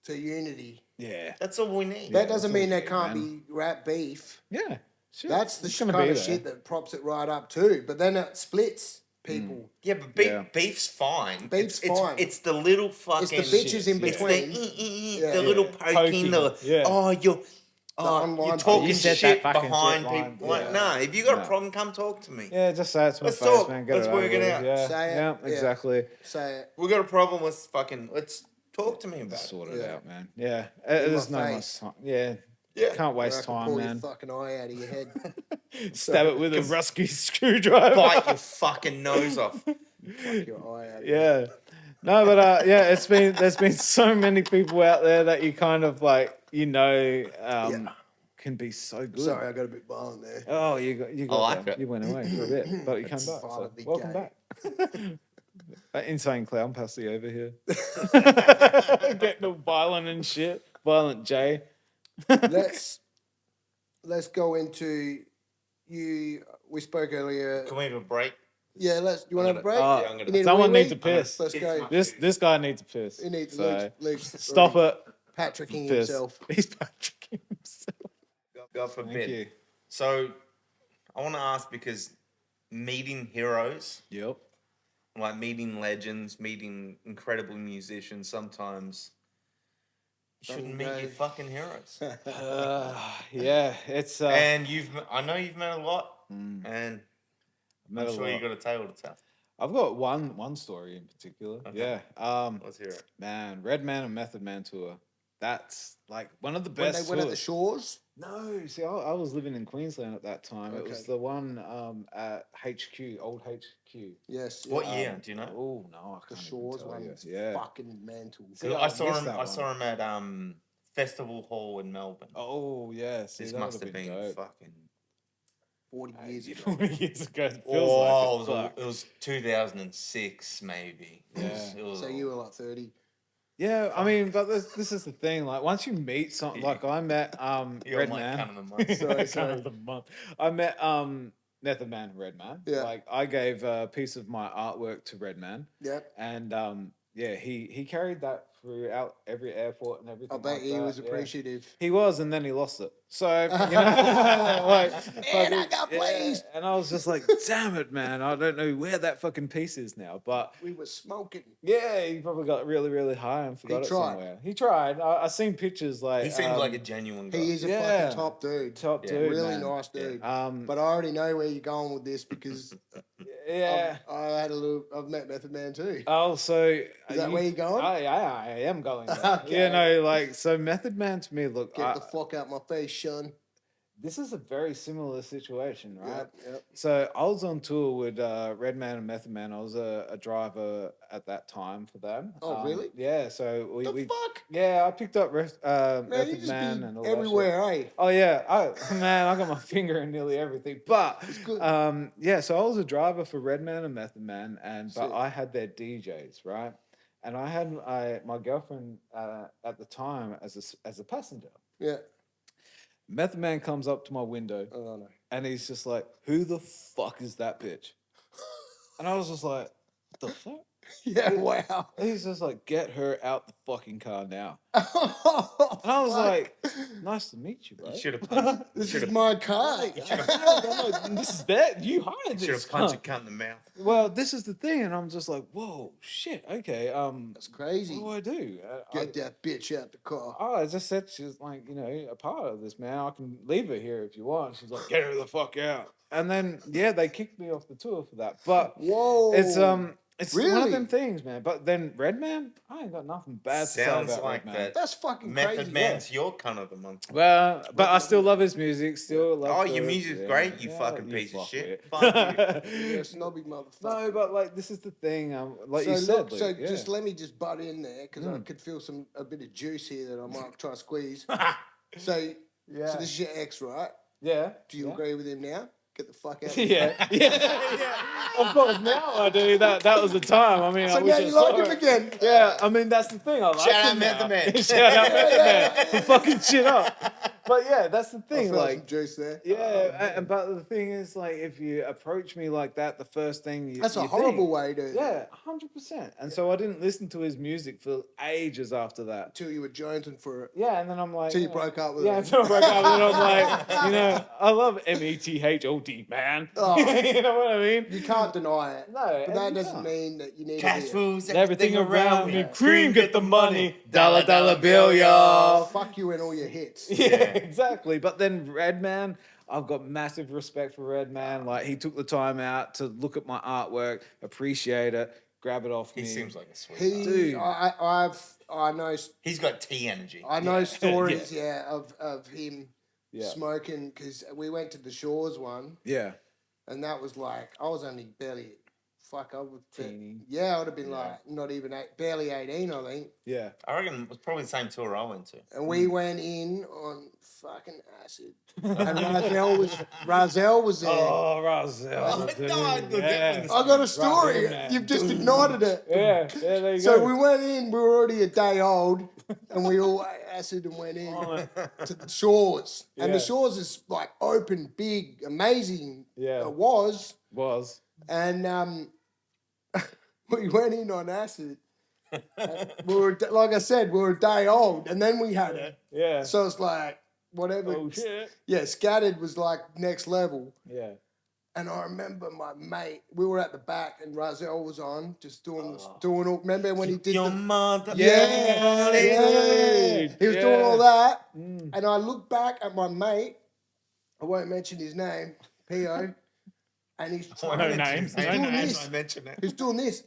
to unity. Yeah, That's all we need. That Yeah, doesn't that's mean there all can't good, be rap beef. yeah. Sure. That's the It's gonna kind be of there. shit that props it right up too. But then it splits people. Yeah, but Yeah. beef's fine. Beef's it's, fine. It's the little It's fucking. the bitches in yeah. It's the between. Yeah. the little Yeah. poking, the Yeah. oh you're online you're poking. talking You said that shit fucking behind shit line. people. Like, Yeah. nah, if you got No. a problem, come talk to me. Yeah, just say it to my Let's face, talk. man. Get Let's it over work it with. out. Yeah, Say it. yeah, Yeah. exactly. Say it. We got a problem. Let's fucking let's talk to me about it. Sort it Yeah. out, man. Yeah, In there's my no much face. time. Yeah, Yeah. can't Where I waste can time, pull man. your fucking eye out of your head. Stab it with a rusky screwdriver. Bite your fucking nose off. Fuck your eye out. Of Yeah. No, but yeah, there's been so many people out there that you kind of like, Yeah. can be so good. Sorry, I got a bit violent there. Oh, you got like there. it. You went away for a bit, but you came back. So violently welcome gay. back. Insane clown pussy over here. Getting all violent and shit. Violent J. Let's go into you. We spoke earlier. Can we have a break? Yeah, you want to have a break? Oh, Yeah, I'm gonna- You need a someone wee needs wee? to piss. Let's go. This guy needs to piss. He needs So Luke's stop already it. Patricking Piss. himself. He's Patricking himself. God Thank forbid. you. So, I want to ask because meeting heroes, Yep. like meeting legends, meeting incredible musicians, sometimes you shouldn't meet Someday. your fucking heroes. Yeah, it's And I know you've met a lot, mm, and met I'm a sure you lot. got a tale to tell. I've got one story in particular. Okay. Yeah. Let's hear it. Man, Red Man and Method Man tour. That's like one of the When best they went at the tours. shores. No, see, I was living in Queensland at that time. It was Okay. the one at HQ, old HQ. Yes. What yeah. year? Do you know? Oh no, I The can't shores even tell one you. was Yeah. fucking mental. See, I I saw missed him. that I saw one. him at Festival Hall in Melbourne. Oh yeah, see, this that must would've have been dope. fucking 40 years ago. 40 years ago. It feels Oh, like it. it was 2006 maybe. Yeah. It was So you were like 30. Yeah, I mean, but this is the thing. Like, once you meet something, like I met You're Red my Man. cunt of the month. Sorry, Cunt sorry. of the month. I met Method Man, Red Man. Yeah. Like, I gave a piece of my artwork to Red Man, Yep. and yeah, he carried that throughout every airport and I everything. bet like he that, was yeah. appreciative. He was, and then he lost it. So you know, like, Man, I got yeah, blazed. and I was just like, damn it, man, I don't know where that fucking piece is now. But We were smoking. yeah, he probably got really, really high and forgot it tried. somewhere. He tried. I seen pictures like He seems like a genuine guy. He is a Yeah. fucking top dude. top Yeah. dude, Really man. nice dude. Um, But I already know where you're going with this because yeah. I've met Method Man too. Oh, so Is that where you're going? I am going there. Okay. You know, like, so Method Man to me, look, Get the fuck out my face, son. this is a very similar situation, right? Yep. So I was on tour with Redman and Method Man. I was a driver at that time for them. Oh, really? Yeah. So The we fuck? yeah, I picked up Man, you Method just Man be and all that shit. everywhere, eh? Oh yeah, man, I got my finger in nearly everything. But good. yeah, so I was a driver for Redman and Method Man, but Sick. I had their DJs, right? And I had my girlfriend at the time as a passenger. Yeah. Method Man comes up to my window Oh no. and he's just like, "Who the fuck is that bitch?" And I was just like, "The fuck?" Yeah. Wow. And he's just like, "Get her out the fucking car now." Oh, And I was fuck. like, "Nice to meet you, bro." You should have punched. This is my car. This is that you hired Should this. have punched a cunt. cunt in the mouth. Well, this is the thing, and I'm just like, "Whoa, shit, okay." That's crazy. What do I do? Get that bitch out the car. I just said she's like, a part of this, man. I can leave her here if you want. She's like, "Get her the fuck out." And then yeah, they kicked me off the tour for that. But Whoa. it's one of Really? them things, man. But then Redman, I ain't got nothing bad to say Sounds about like Redman. that. That's fucking Method crazy. Man's your cunt of the month. Well, but I still love his music. Still love. Oh, your music's great, you fucking you piece of fuck shit. it. Fuck you. You're a snobby motherfucker. No, but like this is the thing. Like so you said, look, Luke, so yeah. just let me just butt in there because I could feel a bit of juice here that I might try to squeeze. So this is your ex, right? yeah. Do you yeah. agree with him now? Get the fuck out. Yeah. Of course, now I do. That was the time. I mean, So I wish now I you saw like him it. again. Yeah, I mean that's the thing. I like Shout out him now. Method Man. Shout out Method Man for fucking shit up. But yeah, that's the I thing. felt Like, some juice there. yeah, but the thing is, like, if you approach me like that, the first thing you That's a you horrible think, way to. Yeah, 100%. And so I didn't listen to his music for ages after that. Until you were jonesing for it. Yeah, and then I'm like, Until you broke up with yeah, him. until I broke up, and I'm like, I love METHOD, man. Oh. You know what I mean? You can't deny it. No, But and that you doesn't can't. mean that you need Cash to be. fools, Everything around me, Yeah. cream, get the money, dollar bill, y'all. Fuck you and all your hits. Yeah, exactly. But then Redman, I've got massive respect for Redman. Like, he took the time out to look at my artwork, appreciate it, grab it off He me. seems like a sweet. He, Dude. I know, He's got tea energy. I know stories, of him Yeah. smoking because we went to the Shores one, Yeah. and that was like I was only barely, I would Teeny. yeah, I would have been like not even barely 18, I think. Yeah. I reckon it was probably the same tour I went to. And we went in on fucking acid, and Razel was there. Oh, Razel. Oh, dude. no, I got yeah. I got a story. Right, You've just ignited it. Yeah, there you So go. we went in. We were already a day old, and we all ate acid and went in to the Shores. And the Yeah. Shores is like open, big, amazing. Yeah. It was. Was. And we went in on acid. We were, like I said, we were a day old, and then we had it. Yeah. So it's like whatever. Oh, shit. Yeah, scattered was like next level. Yeah. And I remember my mate. We were at the back, and Razel was on, just doing all. Remember when he did Your the mother. yeah, Dude, he was doing all yeah. that, and I look back at my mate. I won't mention his name, P.O. And he's trying No to, names, he's no doing names. this. I mentioned it. He's doing this,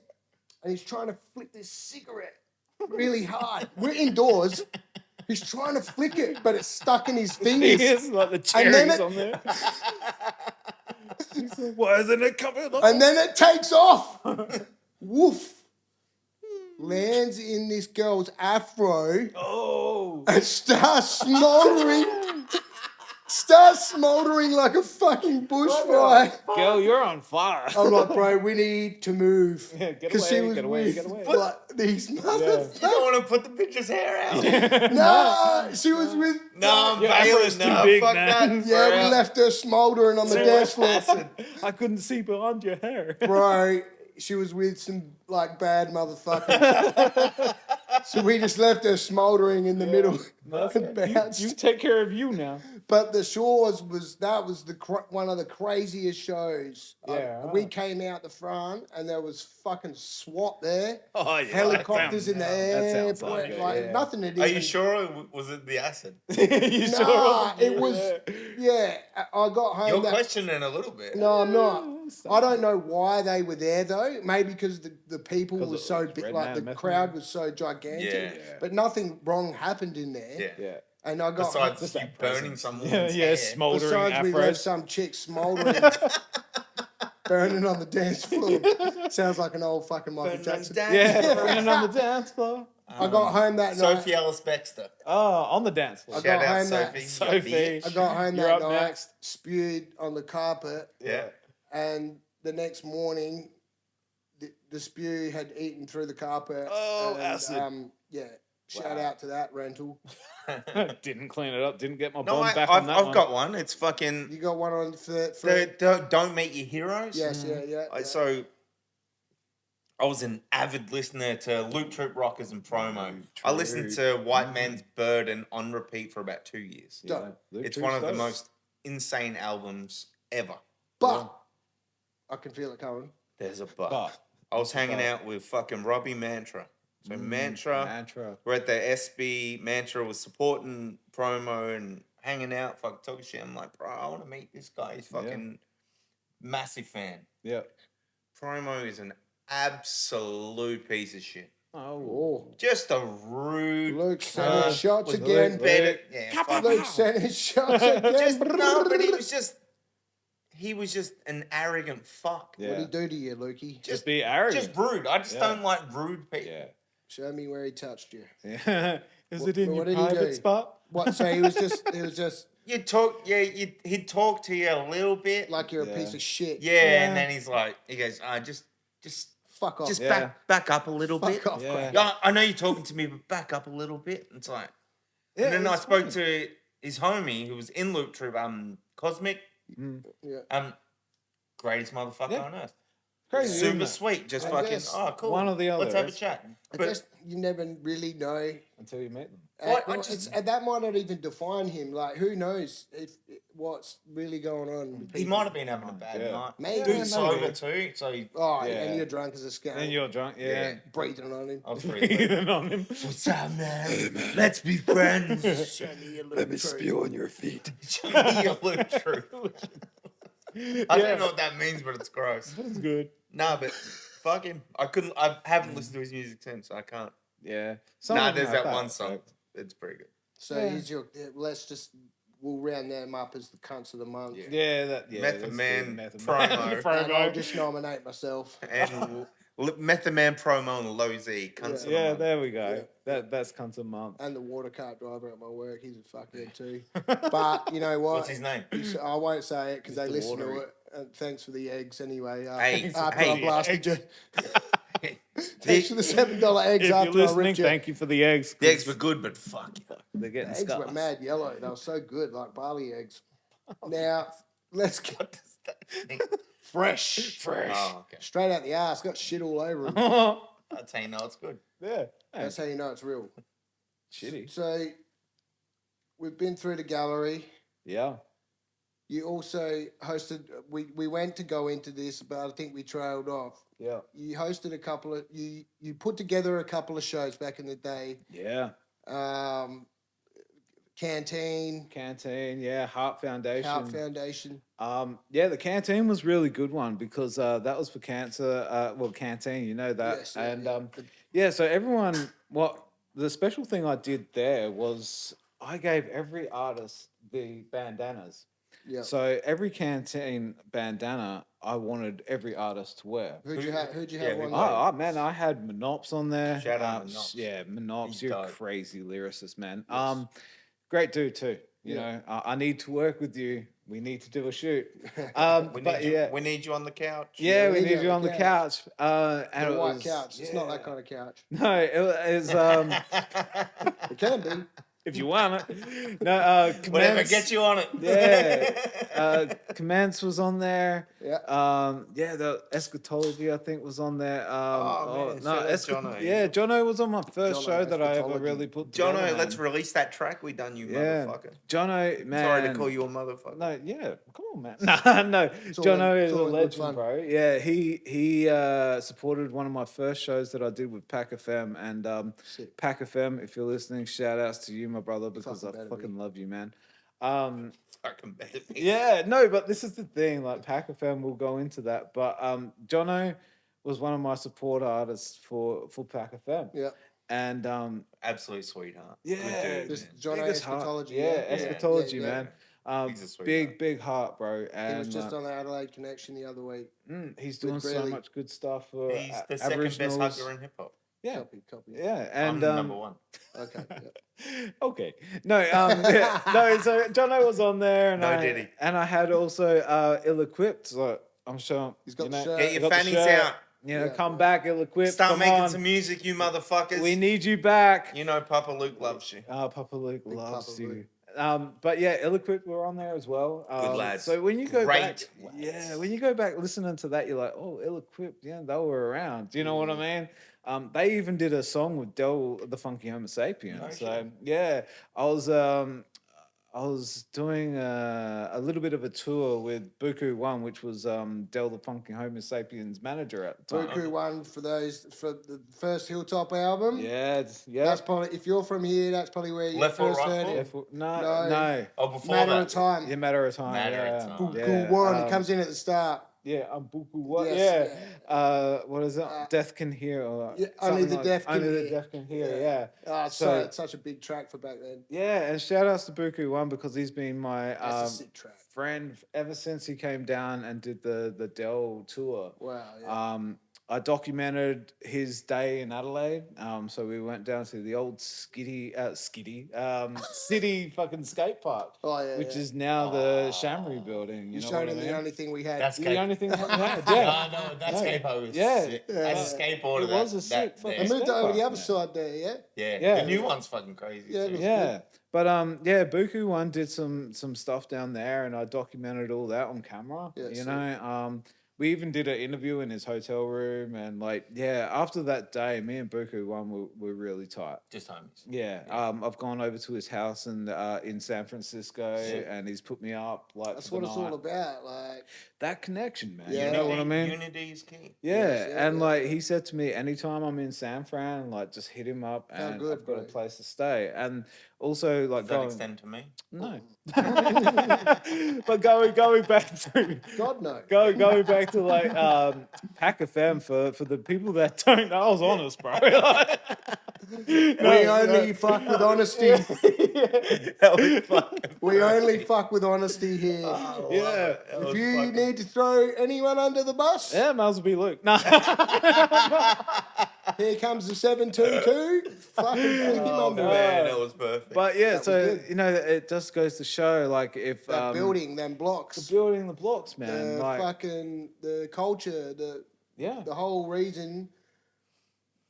and he's trying to flick this cigarette really hard. We're indoors. He's trying to flick it, but it's stuck in his He fingers. is like the And then cherries it- on there. He's like, why isn't it coming off? And then it takes off. Woof. Lands in this girl's afro Oh. and starts smoldering. starts smouldering like a fucking bushfire. Girl, you're on fire. I'm like, bro, we need to move. Yeah, get 'Cause she away, was get away, with, get away. like, these motherfuckers. You don't want to put the bitch's hair out. No, she was with. No, I'm Your bailing. effort's too No, big, fuck man. that. Yeah, We're we out. left her smouldering on the dance floor. I couldn't see beyond your hair. Bro, she was with some like bad motherfuckers. So we just left her smouldering in the middle and bounced. You take care of you now. But the Shores was one of the craziest shows. Yeah, We came out the front and there was fucking SWAT there. Oh, yeah. Helicopters in the air. sounds like it, yeah. Nothing to do. Are you sure it was it the acid? You sure Nah, wasn't it you? was. Yeah, I got home. You're that, questioning a little bit. No, I'm not. I don't know why they were there though. Maybe because the people 'Cause were it so was big, Red like Man, the Meth crowd Man. was so gigantic. Yeah. But nothing wrong happened in there. Yeah. Yeah. And I got Besides Just you that burning presence. someone's Yeah, hair. smoldering besides we left afros. some chick smouldering, burning on the dance floor. Sounds like an old fucking Michael Burning Jackson. down. Yeah, burning on the dance floor. I got home that night. Sophie Ellis Bextor. Oh, on the dance floor. I Shout got out home that- Sophie. you Sophie. bitch. I got home You're that up night, next. spewed on the carpet, Yeah. and the next morning, the spew had eaten through the carpet. Oh, and, acid. Yeah, shout Wow. out to that rental. Didn't clean it up. Didn't get my No, bond back on that I've one. got one. It's fucking. You got one on for Don't meet your heroes. yes, yeah. So I was an avid listener to Loop Troop Rockers and Promo. I listened to White Man's Burden on repeat for about 2 years. Yeah, Luke It's True's one of the dope. most insane albums ever. But I can feel it coming. There's a but. But I was hanging out with fucking Robbie Mantra. So Mantra, we're at the SB. Mantra was supporting Promo and hanging out, fucking talking shit. I'm like, bro, I want to meet this guy. He's fucking massive fan. Yeah. Promo is an absolute piece of shit. Oh, Just a rude. Luke sending shots was again. Luke- Better, yeah, fuck Luke sending shots again. just, no, but he was just an arrogant fuck. Yeah. What'd he do to you, Lukey? Just be arrogant. Just rude. I just Yeah. don't like rude people. Yeah. Show me where he touched you. Yeah. Is it in What your did he private do? spot? What? So he was just You'd talk, he'd talk to you a little bit. like you're a Yeah. piece of shit. Yeah, and then he goes, just Fuck off. Yeah. back up a little bit. Fuck off. Yeah. Craig. Yeah, I know you're talking to me, but back up a little bit. It's like, Yeah, and then I it's spoke fine. to his homie who was in Loop Troop, Cosmic, Yeah. greatest motherfucker Yeah. on earth. Crazy. isn't Super it? sweet, just I fucking, guess cool. one or the other, Let's have a it's- chat. I But guess you never really know. Until you meet them. Well, I And just- that might not even define him. Like, who knows what's really going on? with he people. might have been having a bad Yeah. night. Maybe. Dude's Yeah, sober maybe. too, so Oh, Yeah. and you're drunk as a skunk. And you're drunk. Yeah. breathing on him. I was pretty. Breathing on him. What's up, man? Let's be friends. Show me your little truth. on your feet. Show me your Loop Troop. I don't know what that means, but it's gross. That's good. No, but fuck him. I haven't listened to his music since, so I can't. Yeah. There's that one song. It's pretty good. So he's your. We'll round them up as the cunts of the month. Yeah, Method that's good. Man Method promo. And I'll just nominate myself. And Method Man promo on the Low Z. Cunts of the Yeah, month. there we go. Yeah. That's cunts a month. And the water cart driver at my work, he's a fuckhead too. But you know what? What's his name? I won't say it because they Mr. listen to Watery. it. And thanks for the eggs anyway. Hey, after hey, I blasted you. Thanks for The the $7 eggs If after you're I listening, ripped you. thank you for the eggs. eggs were good, but fuck you. They're getting The eggs were scarce. mad yellow. They were so good, like barley eggs. Now, let's get What does that mean? fresh. Oh, okay. Straight out the ass. Got shit all over them. That's how you know it's good. Yeah. That's how you know it's real. Shitty. So, we've been through the gallery. Yeah. You also hosted. We went to go into this, but I think we trailed off. Yeah. You hosted a couple of. You put together a couple of shows back in the day. Yeah. Canteen, Canteen. Yeah. Heart Foundation. Heart Foundation. Yeah, the canteen was a really good one because that was for cancer. Canteen, you know that. Yes, yeah, and yeah. yeah, so everyone, the special thing I did there was I gave every artist the bandanas. Yeah. So every canteen bandana, I wanted every artist to wear. Who'd you have? Who'd you Yeah, have who- on Oh, there? man, I had Monops on there. Shout out Monops. Yeah, Monops, He's you're dope. a crazy lyricist, man. Great dude too. You Yeah. know, I need to work with you. We need to do a shoot. We need you on the couch. Yeah, we we need need you on the couch. And The it white was, couch. It's not that yeah. kind of couch. No, it was It can be. if you want it. No, Whatever Commence. gets you on it. Yeah, Commence was on there. Yeah. Yeah, the Eschatology I think was on there. Oh, man, shout out Jono. Yeah, Jono was on my first Jono, show that I ever Eschatology. really put together. Jono, man. let's release that track we done, you Yeah, motherfucker. Jono, man. Sorry to call you a motherfucker. No, yeah, come on, man. No, Jono is a all in good legend, fun. bro. Yeah, he supported one of my first shows that I did with Pac FM, and Sick. Pac FM, if you're listening, shout outs to you, my brother, because Fucking I better fucking love you, man. Fucking better be. Yeah, no, but this is the thing. Like Pac FM, we'll go into that, but Jono was one of my support artists for Pac FM. Yeah. And Absolute sweetheart. yeah, Good dude, This man. Jono biggest heart. Eschatology. Yeah, Eschatology, Yeah, yeah. man. He's a sweetheart. Big heart, bro. And He was just on the Adelaide Connection the other week. he's doing so Greeley. much good stuff for He's the second best Aboriginals. hugger in hip hop. Yeah, Copy. yeah, I'm and number one. Okay. Yeah. okay, no, yeah, no. So Jono was on there, and No, I did he? and I had also ill-equipped. So I'm sure He's got you the know, shirt. Get your got the fannies shirt. out. You know, Yeah. come back ill-equipped. Start come making on. some music, you motherfuckers. We need you back. You know Papa Luke loves you. Papa Luke loves Papa you. Luke. But yeah, ill-equipped were on there as well. Good lads. So when you go Great back, lads. yeah, when you go back listening to that, you're like, oh, ill-equipped, yeah, they were around. Do you know what I mean? They even did a song with Del, the Funky Homo Sapien. No So shit. yeah, I was doing a little bit of a tour with Buku One, which was Del, the Funky Homo Sapiens manager at the time. Buku one for the first Hilltop album. Yeah, yeah. That's probably, if you're from here, that's probably where you Left foot, first right heard foot? it. No. Oh, before Matter that. of Time. Yeah, matter of time. Matter of yeah. Time. Buku Yeah, one. It comes in at the start. Yeah, Buku One. Yes, yeah. What is it? Death can hear. Or yeah, only something the like- deaf can Only the hear. deaf can hear. Yeah. Yeah. Oh, So- it's such a big track for back then. Yeah, and shout outs to Buku One because he's been my That's a sick track. friend ever since he came down and did the Dell tour. Wow. Yeah. I documented his day in Adelaide. So we went down to the old city fucking skate park, Oh, yeah, which yeah. is now the Shamrock building. You You know showed what I him mean? the only thing we had. That's The only thing we had. Yeah, Yeah. no, that No. skateboard was Yeah. sick. Yeah. As a skateboarder, It was a sick I fucking moved skate over the park, other man. side there, yeah? Yeah. Yeah. The new one's fucking crazy. Yeah, too. it was Yeah. But yeah, Buku One did some stuff down there, and I documented all that on camera. Yeah, you sick. know, we even did an interview in his hotel room, and like, yeah, after that day, me and Buku One were really tight. Just homies. Yeah, I've gone over to his house and in San Francisco, Sick. and he's put me up like That's for what the it's all night. about. Like, That connection, man. Yeah. You know what I mean? Unity is key. Yeah, Yes, yeah, and yeah. like he said to me, anytime I'm in San Fran, like just hit him up, How and good, I've got a bro. place to stay. And also like Does that going, extend to me? no, but going back to God no. going back to like Pac FM for the people that don't know, I was honest, bro. We only fuck with honesty. That was fucking We only fuck with honesty here. Yeah. If you need to throw anyone under the bus, Yeah, might as well be Luke. No. here comes the 722. Fucking flick him Oh under. man, that was perfect. But yeah, was so good. you know, it just goes to show like if That building, them the blocks, building the blocks, man. the like fucking the culture, yeah. the whole reason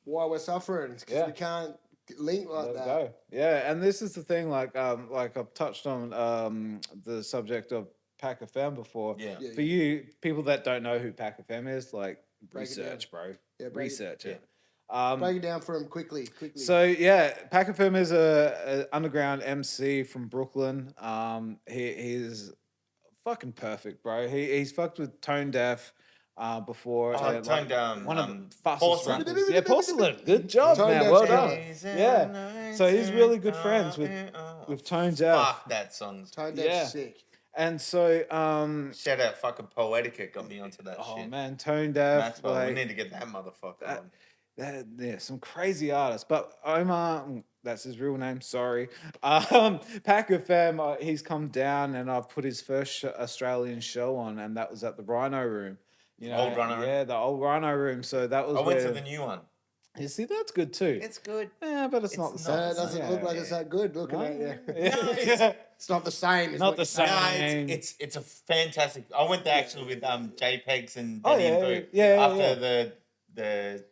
why we're suffering because Yeah. we can't link like Let it that. go. Yeah, and this is the thing, like I've touched on the subject of Pac FM before. Yeah. Yeah. For you, people that don't know who Pac FM is, like Break it down. research, bro. Yeah, break it- Research it. Break it down for him quickly. So yeah, Pac FM is a underground MC from Brooklyn. He's fucking perfect, bro. He's fucked with Tone Deaf before. Tone Deaf, one of the fastest Porcelain. rappers. Yeah, Porcelain. Good job, Tone man. Deaf's Well good. done. Yeah. So he's really good friends with Tone Deaf. Fuck that song. Tone Yeah. Deaf's sick. And so Shout out fucking Poetica got me onto that oh shit. man, Tone Deaf. Maxwell, like, we need to get that motherfucker on. yeah, some crazy artists. But Omar, that's his real name. Sorry. Pac FM, he's come down, and I've put his first Australian show on, and that was at the Rhino Room. You know, Old Rhino Room? Yeah, the old Rhino Room. So that was I went where, to the new one. You see, that's good too. It's good. Yeah, but it's not the It's same. not It doesn't Yeah. look like it's that good looking No? at you. Yeah. No, It's not the same. As Not what the you're saying. same. Nah, it's a fantastic. I went to actually with JPEGs and Oh, Benny and yeah, Boo yeah, after yeah. the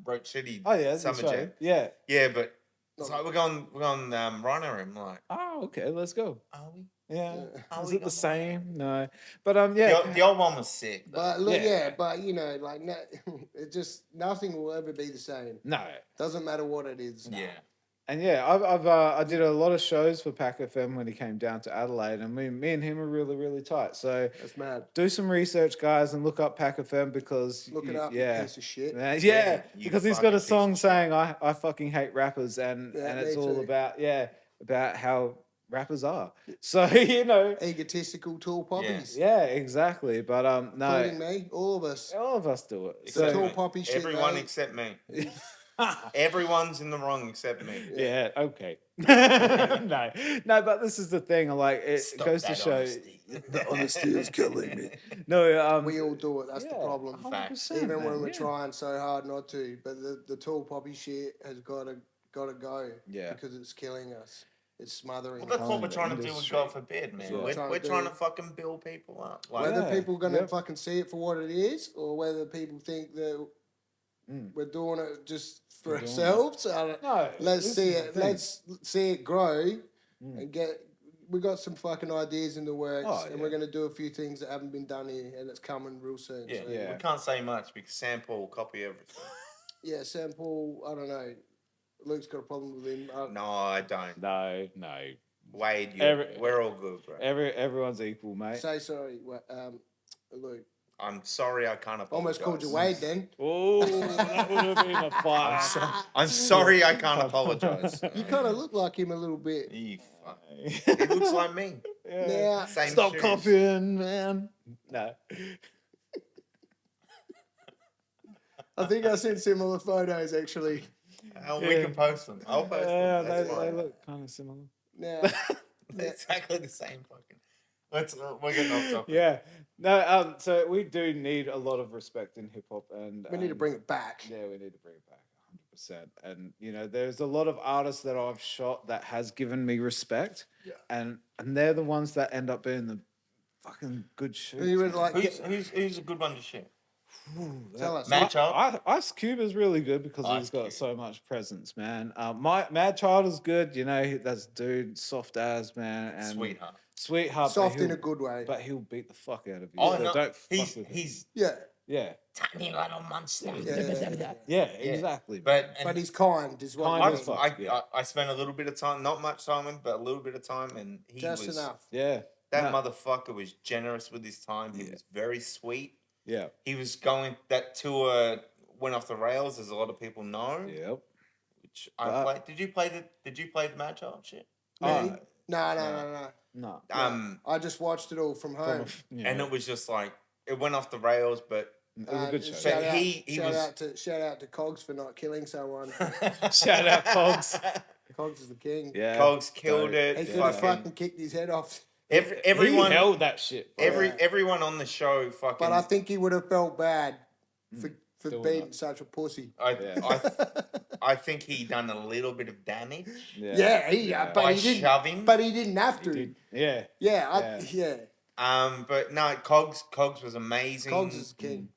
Broke City Oh yeah, summer that's jam. right. Yeah. Yeah, but it's like we're going Rhino. I'm like, Oh, okay. Let's go. are we? Yeah. Are Is we it the gonna- same? No. But yeah. The old one was sick. Though. But look, Yeah. but you know, like it just nothing will ever be the same. No. Doesn't matter what it is. Yeah. And yeah, I did a lot of shows for Pac FM when he came down to Adelaide, and me and him are really, really tight. So That's mad. do some research, guys, and look up Pac FM because Look it up, you yeah, piece of shit. yeah, you because he's got fucking a piece of song shit. saying I fucking hate rappers, and Yeah, it's me all too. about how rappers are. So you know, Egotistical tall poppies. yeah, exactly. But no, Including me, all of us. all of us do it. Except tall me. poppy shit, Everyone mate. except me. Everyone's in the wrong except me. Yeah, okay. no, but this is the thing. Like, it Stop goes to that show honesty. the honesty is killing me. No, We all do it. That's the yeah, problem. 100%, Even when man, we're yeah. trying so hard not to, but the tall poppy shit has got to go. Yeah. Because it's killing us. It's smothering. Well, that's us. what we're the trying to do with industry. God forbid, man. Yeah. We're trying to fucking build people up. Like, Whether Yeah, people are going to yep. fucking see it for what it is, or whether people think that we're doing it just for doing it. ourselves. I don't, No, let's this see is the it. thing. Let's see it grow and get. We got some fucking ideas in the works, Oh, and yeah. we're going to do a few things that haven't been done here, and it's coming real soon. yeah, So, Yeah. we can't say much because Sam Paul will copy everything. yeah. Sam Paul, I don't know. Luke's got a problem with him. No, I don't. No. Wade, Every- we're all good, bro. Everyone's equal, mate. Say sorry, Luke. I'm sorry I can't apologize. Almost called you Wade then. Oh, that would have been a fight. I'm sorry I can't apologize. You kind of look like him a little bit. You fuck. He looks like me. Now, Same Stop shoes. copying, man. No. I think I sent similar photos actually. We can post them. I'll post Yeah, them. That's they fine. look kind of similar. Now, They're exactly the same fucking. We're getting off topic. Yeah. No, so we do need a lot of respect in hip hop, and we need to bring it back. Yeah, we need to bring it back 100%. And you know, there's a lot of artists that I've shot that has given me respect, and they're the ones that end up being the fucking good shoots. You would like Who's a good one to shit? tell us. Mad Child? Ice Cube is really good because he's Ice got Cube. so much presence, man. My Mad Child is good, you know. That's dude, soft as man, and sweetheart, Soft but in a good way. but he'll beat the fuck out of you. Oh so no, don't fuck with him. he's Yeah, Yeah, tiny little monster. yeah, exactly. But but he's kind as well. Kind I, as fuck. I spent a little bit of time, not much time with him, but a little bit of time, and he Just was enough. Yeah, that No. motherfucker was generous with his time. He was very sweet. yeah, He was going that tour went off the rails, as a lot of people know. yep. Which I played. Did you play the Mad Child shit? Me? Oh, No. no. I just watched it all from home. Yeah. And it was just like it went off the rails, but It was a good show. Shout, But out, he shout out to Cogs for not killing someone. Shout out, Cogs. Cogs is the king. Yeah, Cogs killed it. He could have fucking kicked his head off. Everyone he held that shit. Bro. everyone on the show fucking. But I think he would have felt bad for Doing being that. such a pussy. I think he done a little bit of damage Yeah, by but he didn't. shoving. But he didn't have to. Yeah. Yeah. But no, Cogs was amazing. Cogs is king.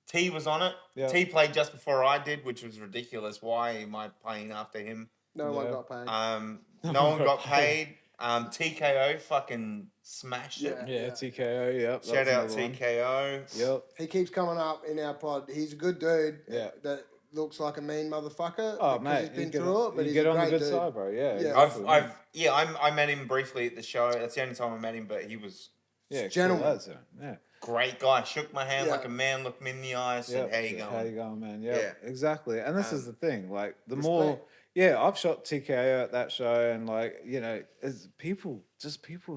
T was on it. Yeah. T played just before I did, which was ridiculous. Why am I playing after him? No one got paid. No one got paid. TKO fucking smashed it. Yeah, TKO. Yep. Shout that's out another one. TKO. Yep. He keeps coming up in our pod. He's a good dude. Yeah. That looks like a mean motherfucker. Oh, because mate, he's been you get through on- it, but you he's get a on the great good dude. side, bro. Yeah. Yeah. exactly. I met him briefly at the show. That's the only time I met him, but he was Yeah, Gentleman. Cool lads, yeah. great guy. Shook my hand Yeah. like a man, looked me in the eye, said, Yep. "How you How you going?" going, man? Yeah, Yeah. exactly. And this is the thing. Like, the Respect. more, yeah, I've shot TKO at that show, and like, you know, people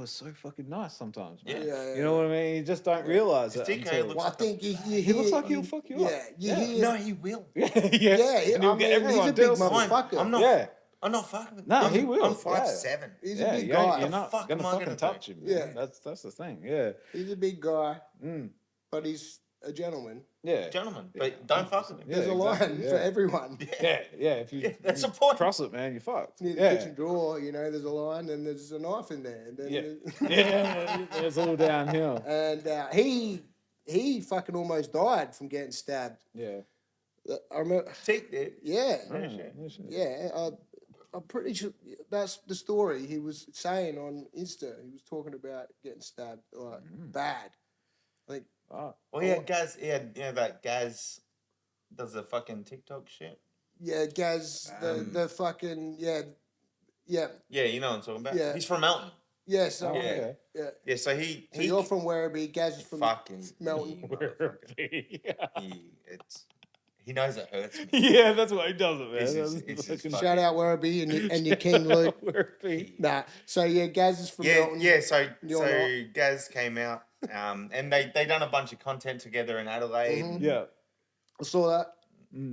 are so fucking nice sometimes, man. Yeah. You know what I mean? You just don't realize it. TKO Until, looks Well, I think you hear. he looks like he'll fuck you up. Yeah, you Yeah. hear. No, he will. yeah, Yeah, And he'll I get mean, everyone he's a big deals. Fine. motherfucker. I'm not. Yeah. I'm not fucking with No, him. he will. I'm Yeah. 5'7". He's Yeah, a big you ain't- guy. you're not fuck gonna am I fucking gonna touch do? him. Yeah. Man. That's the thing. Yeah. He's a big guy, Mm. but he's a gentleman. Yeah. Gentlemen, but don't fuck with him. Yeah, There's a line exactly, for yeah. everyone. Yeah, if you, that's you important. cross it, man, you're fucked. Near the Yeah. kitchen drawer, there's a line and there's a knife in there. And then Yeah, it's all downhill. And he fucking almost died from getting stabbed. Yeah. I remember. Teeth did. Yeah. Yeah, shit. Yeah. I'm pretty sure that's the story he was saying on Insta. He was talking about getting stabbed like bad. I think. Oh. Well, he had Gaz. That Gaz does the fucking TikTok shit. Yeah, Gaz, the fucking yeah. Yeah, you know what I'm talking about. Yeah. He's from Melton. Yeah, so Yeah. Okay. yeah. Yeah, so he So you're from Werribee, Gaz is from fucking Melton. He knows it hurts me. Yeah, that's why he does it, man. It's That's his fucking- fucking- Shout out Werribee and your King Luke. Werribee. Nah. So yeah, Gaz is from Yeah, Melton. yeah. So You're Gaz came out, and they done a bunch of content together in Adelaide. Mhm. Yeah. I saw that. Yeah,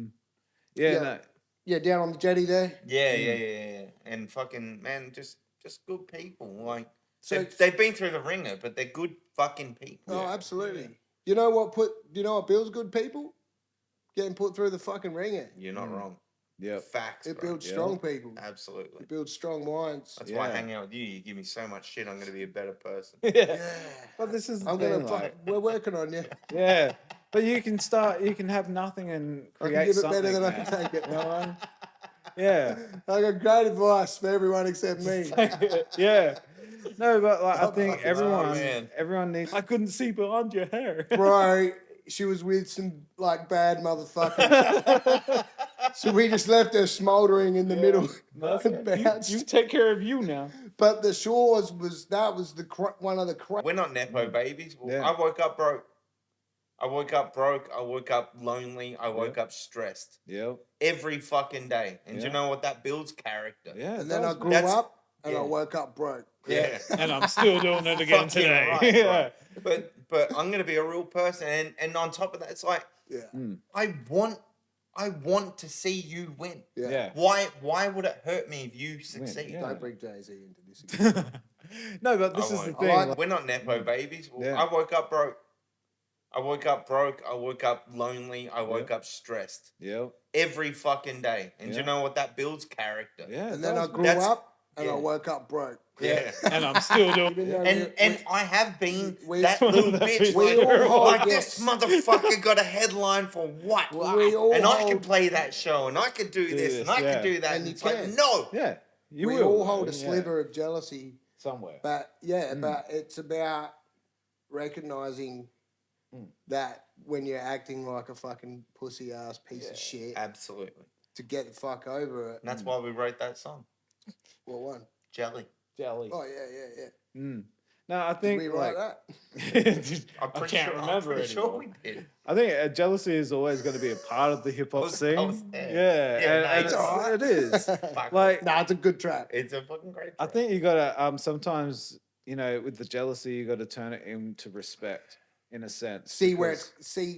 Yeah. no. Yeah, down on the jetty there. Yeah. And fucking man, just good people. Like So they've been through the ringer, but they're good fucking people. oh, absolutely. You know what builds good people? Getting put through the fucking ringer. You're not wrong. Yeah. Facts. It bro. builds Yeah. strong people. Absolutely. It builds strong minds. That's why I Yeah. hang out with you. You give me so much shit. I'm going to be a better person. Yeah. Yeah. But this is the I'm thing, gonna. like, We're working on you. yeah. But you can have nothing and I create can give it something. better than I man. can take it. You know what I mean? Yeah. I got great advice for everyone except me. Yeah. No, but like I think fucking man. everyone needs. I couldn't see behind your hair. Bro, she was with some like bad motherfuckers. So we just left her smouldering in the middle. That's and it. bounced. You take care of you now. But the Shores was one of the We're not nepo babies. Yeah. I woke up broke. I woke up broke. I woke up lonely. I woke up stressed Yep. every fucking day. And do Yeah. you know what? That builds character. Yeah. And then I grew That's- up and I yeah. woke up broke. Yeah. And I'm still doing it again Fucking today. right, Yeah. bro. But I'm gonna be a real person, and on top of that, it's like Yeah. I want to see you win. Yeah. Yeah. Why would it hurt me if you succeed? yeah. Don't bring Jay-Z into this again. No, but this I is the won't. thing. like- like- We're not nepo babies. Yeah. I woke up broke. I woke up broke. I woke up lonely. I woke up stressed Yep. every fucking day. And do Yeah. you know what? That builds character. Yeah. it And then I does, grew man. That's- up and I yeah. woke up broke. Yeah. And I'm still doing Even it. though And I have been we- that little That bitch. bitch. We Like, all hold like yes. this motherfucker got a headline for what? We all And I can hold- play that show, and I can do this, and this, I yeah. can do that. And And you it's like, can. no. Yeah. You we will. all hold a Yeah. sliver of jealousy, Somewhere. but but it's about recognizing that when you're acting like a fucking pussy ass piece of shit, Absolutely. to get the fuck over it. And that's why we wrote that song, What one? Jelly. Jelly. Oh yeah. No, I Did think we like, write that? I can't remember I'm pretty sure anymore. we did. I think jealousy is always going to be a part of the hip hop I was scene. there. Yeah, Yeah, and, no, and it's alright. it is. Fuck. Like, Nah, it's a good track. It's a fucking great I track. think you gotta sometimes, with the jealousy, you gotta turn it into respect in a sense.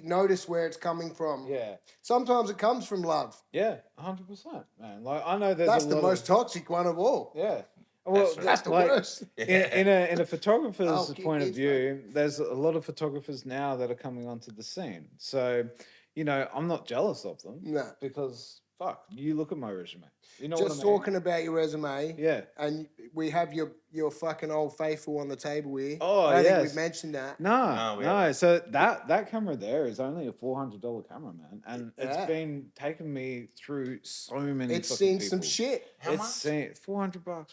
Notice where it's coming from. Yeah, Sometimes it comes from love. yeah, 100%, man. Like I know there's That's a the lot most of, toxic one of all. yeah. Well, right. That's the like, worst. in a photographer's Oh, keep point of these view, there's a lot of photographers now that are coming onto the scene. So, I'm not jealous of them No. because fuck, you look at my resume. You know Just what I mean? talking about your resume. Yeah. And we have your fucking old faithful on the table here. Oh, I don't think yes. we've mentioned that. No, we no. haven't. So that camera there is only a $400 camera, man, and Yeah. it's been taking me through so many. It's fucking seen some people. shit, How It's much? seen $400, bro.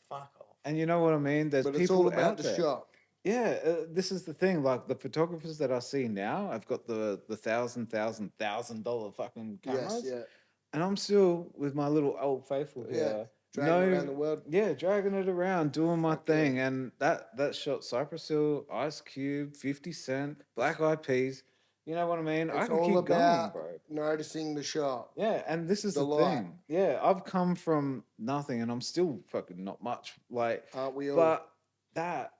Fuck off. And you know what I mean? There's but people it's all out about the there. shop. Yeah, this is the thing. Like the photographers that I see now, I've got the $1,000 fucking cameras, Yes, yeah. and I'm still with my little old faithful Yeah, here. Dragging around the world. Yeah, dragging it around, doing my thing, and that shot Cypress Hill, Ice Cube, 50 Cent, Black Eyed Peas. You know what I mean? I It's can all keep about going, bro. noticing the shop. Yeah, and this is the the, light. thing. Yeah, I've come from nothing, and I'm still fucking not much. Like, Aren't we all? but that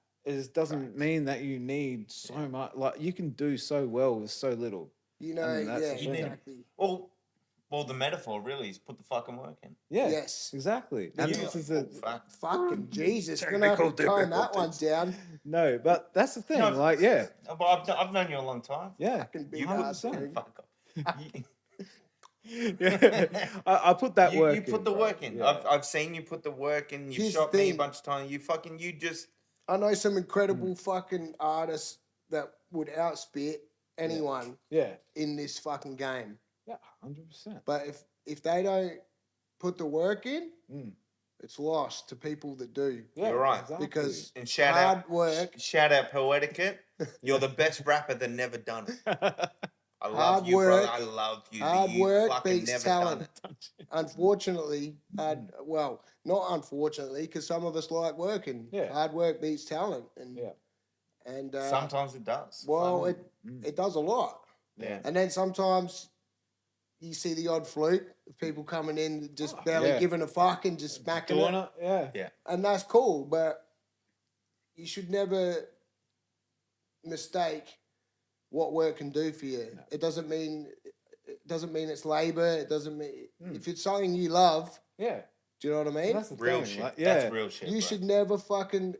doesn't mean that you need so much. Like, you can do so well with so little. You know, I mean, that's yeah, the thing. exactly. Well, Well, the metaphor really is put the fucking work in. Yeah. Yes. Exactly. And You- this is the Fucking Jesus, gonna have to tone that one down. no, but that's the thing. No, Like, yeah, But I've known you a long time. yeah. Fucking big You ass. put- dude. Fuck off. Yeah. I put that work You in. put the bro. work in. Yeah. I've seen you put the work in. You've Here's the shot me a thing. bunch of times. You just I know some incredible fucking artists that would outspit anyone Yeah. in this fucking game. Yeah. 100%. But if they don't put the work in, Mm. it's lost to people that do. Yeah, You're right. exactly. Because and shout hard out work, shout out Poeticate. You're the best rapper that never done it. I love Hard you, work- brother. I love you. hard you work fucking beats never talent. done it. unfortunately, well, not unfortunately, because some of us like working. Yeah. Hard work beats talent, and Yeah. and Sometimes it does. well, Fuck. it does a lot. Yeah. And then sometimes you see the odd fluke of people coming in just barely yeah. giving a fuck and just smacking Doing it. it. Yeah. And that's cool, but you should never mistake what work can do for you. No. It doesn't mean it's labor. It doesn't mean if it's something you love. Yeah. Do you know what I mean? That's the Real thing. shit. Like, yeah. That's real shit. You bro. should never fucking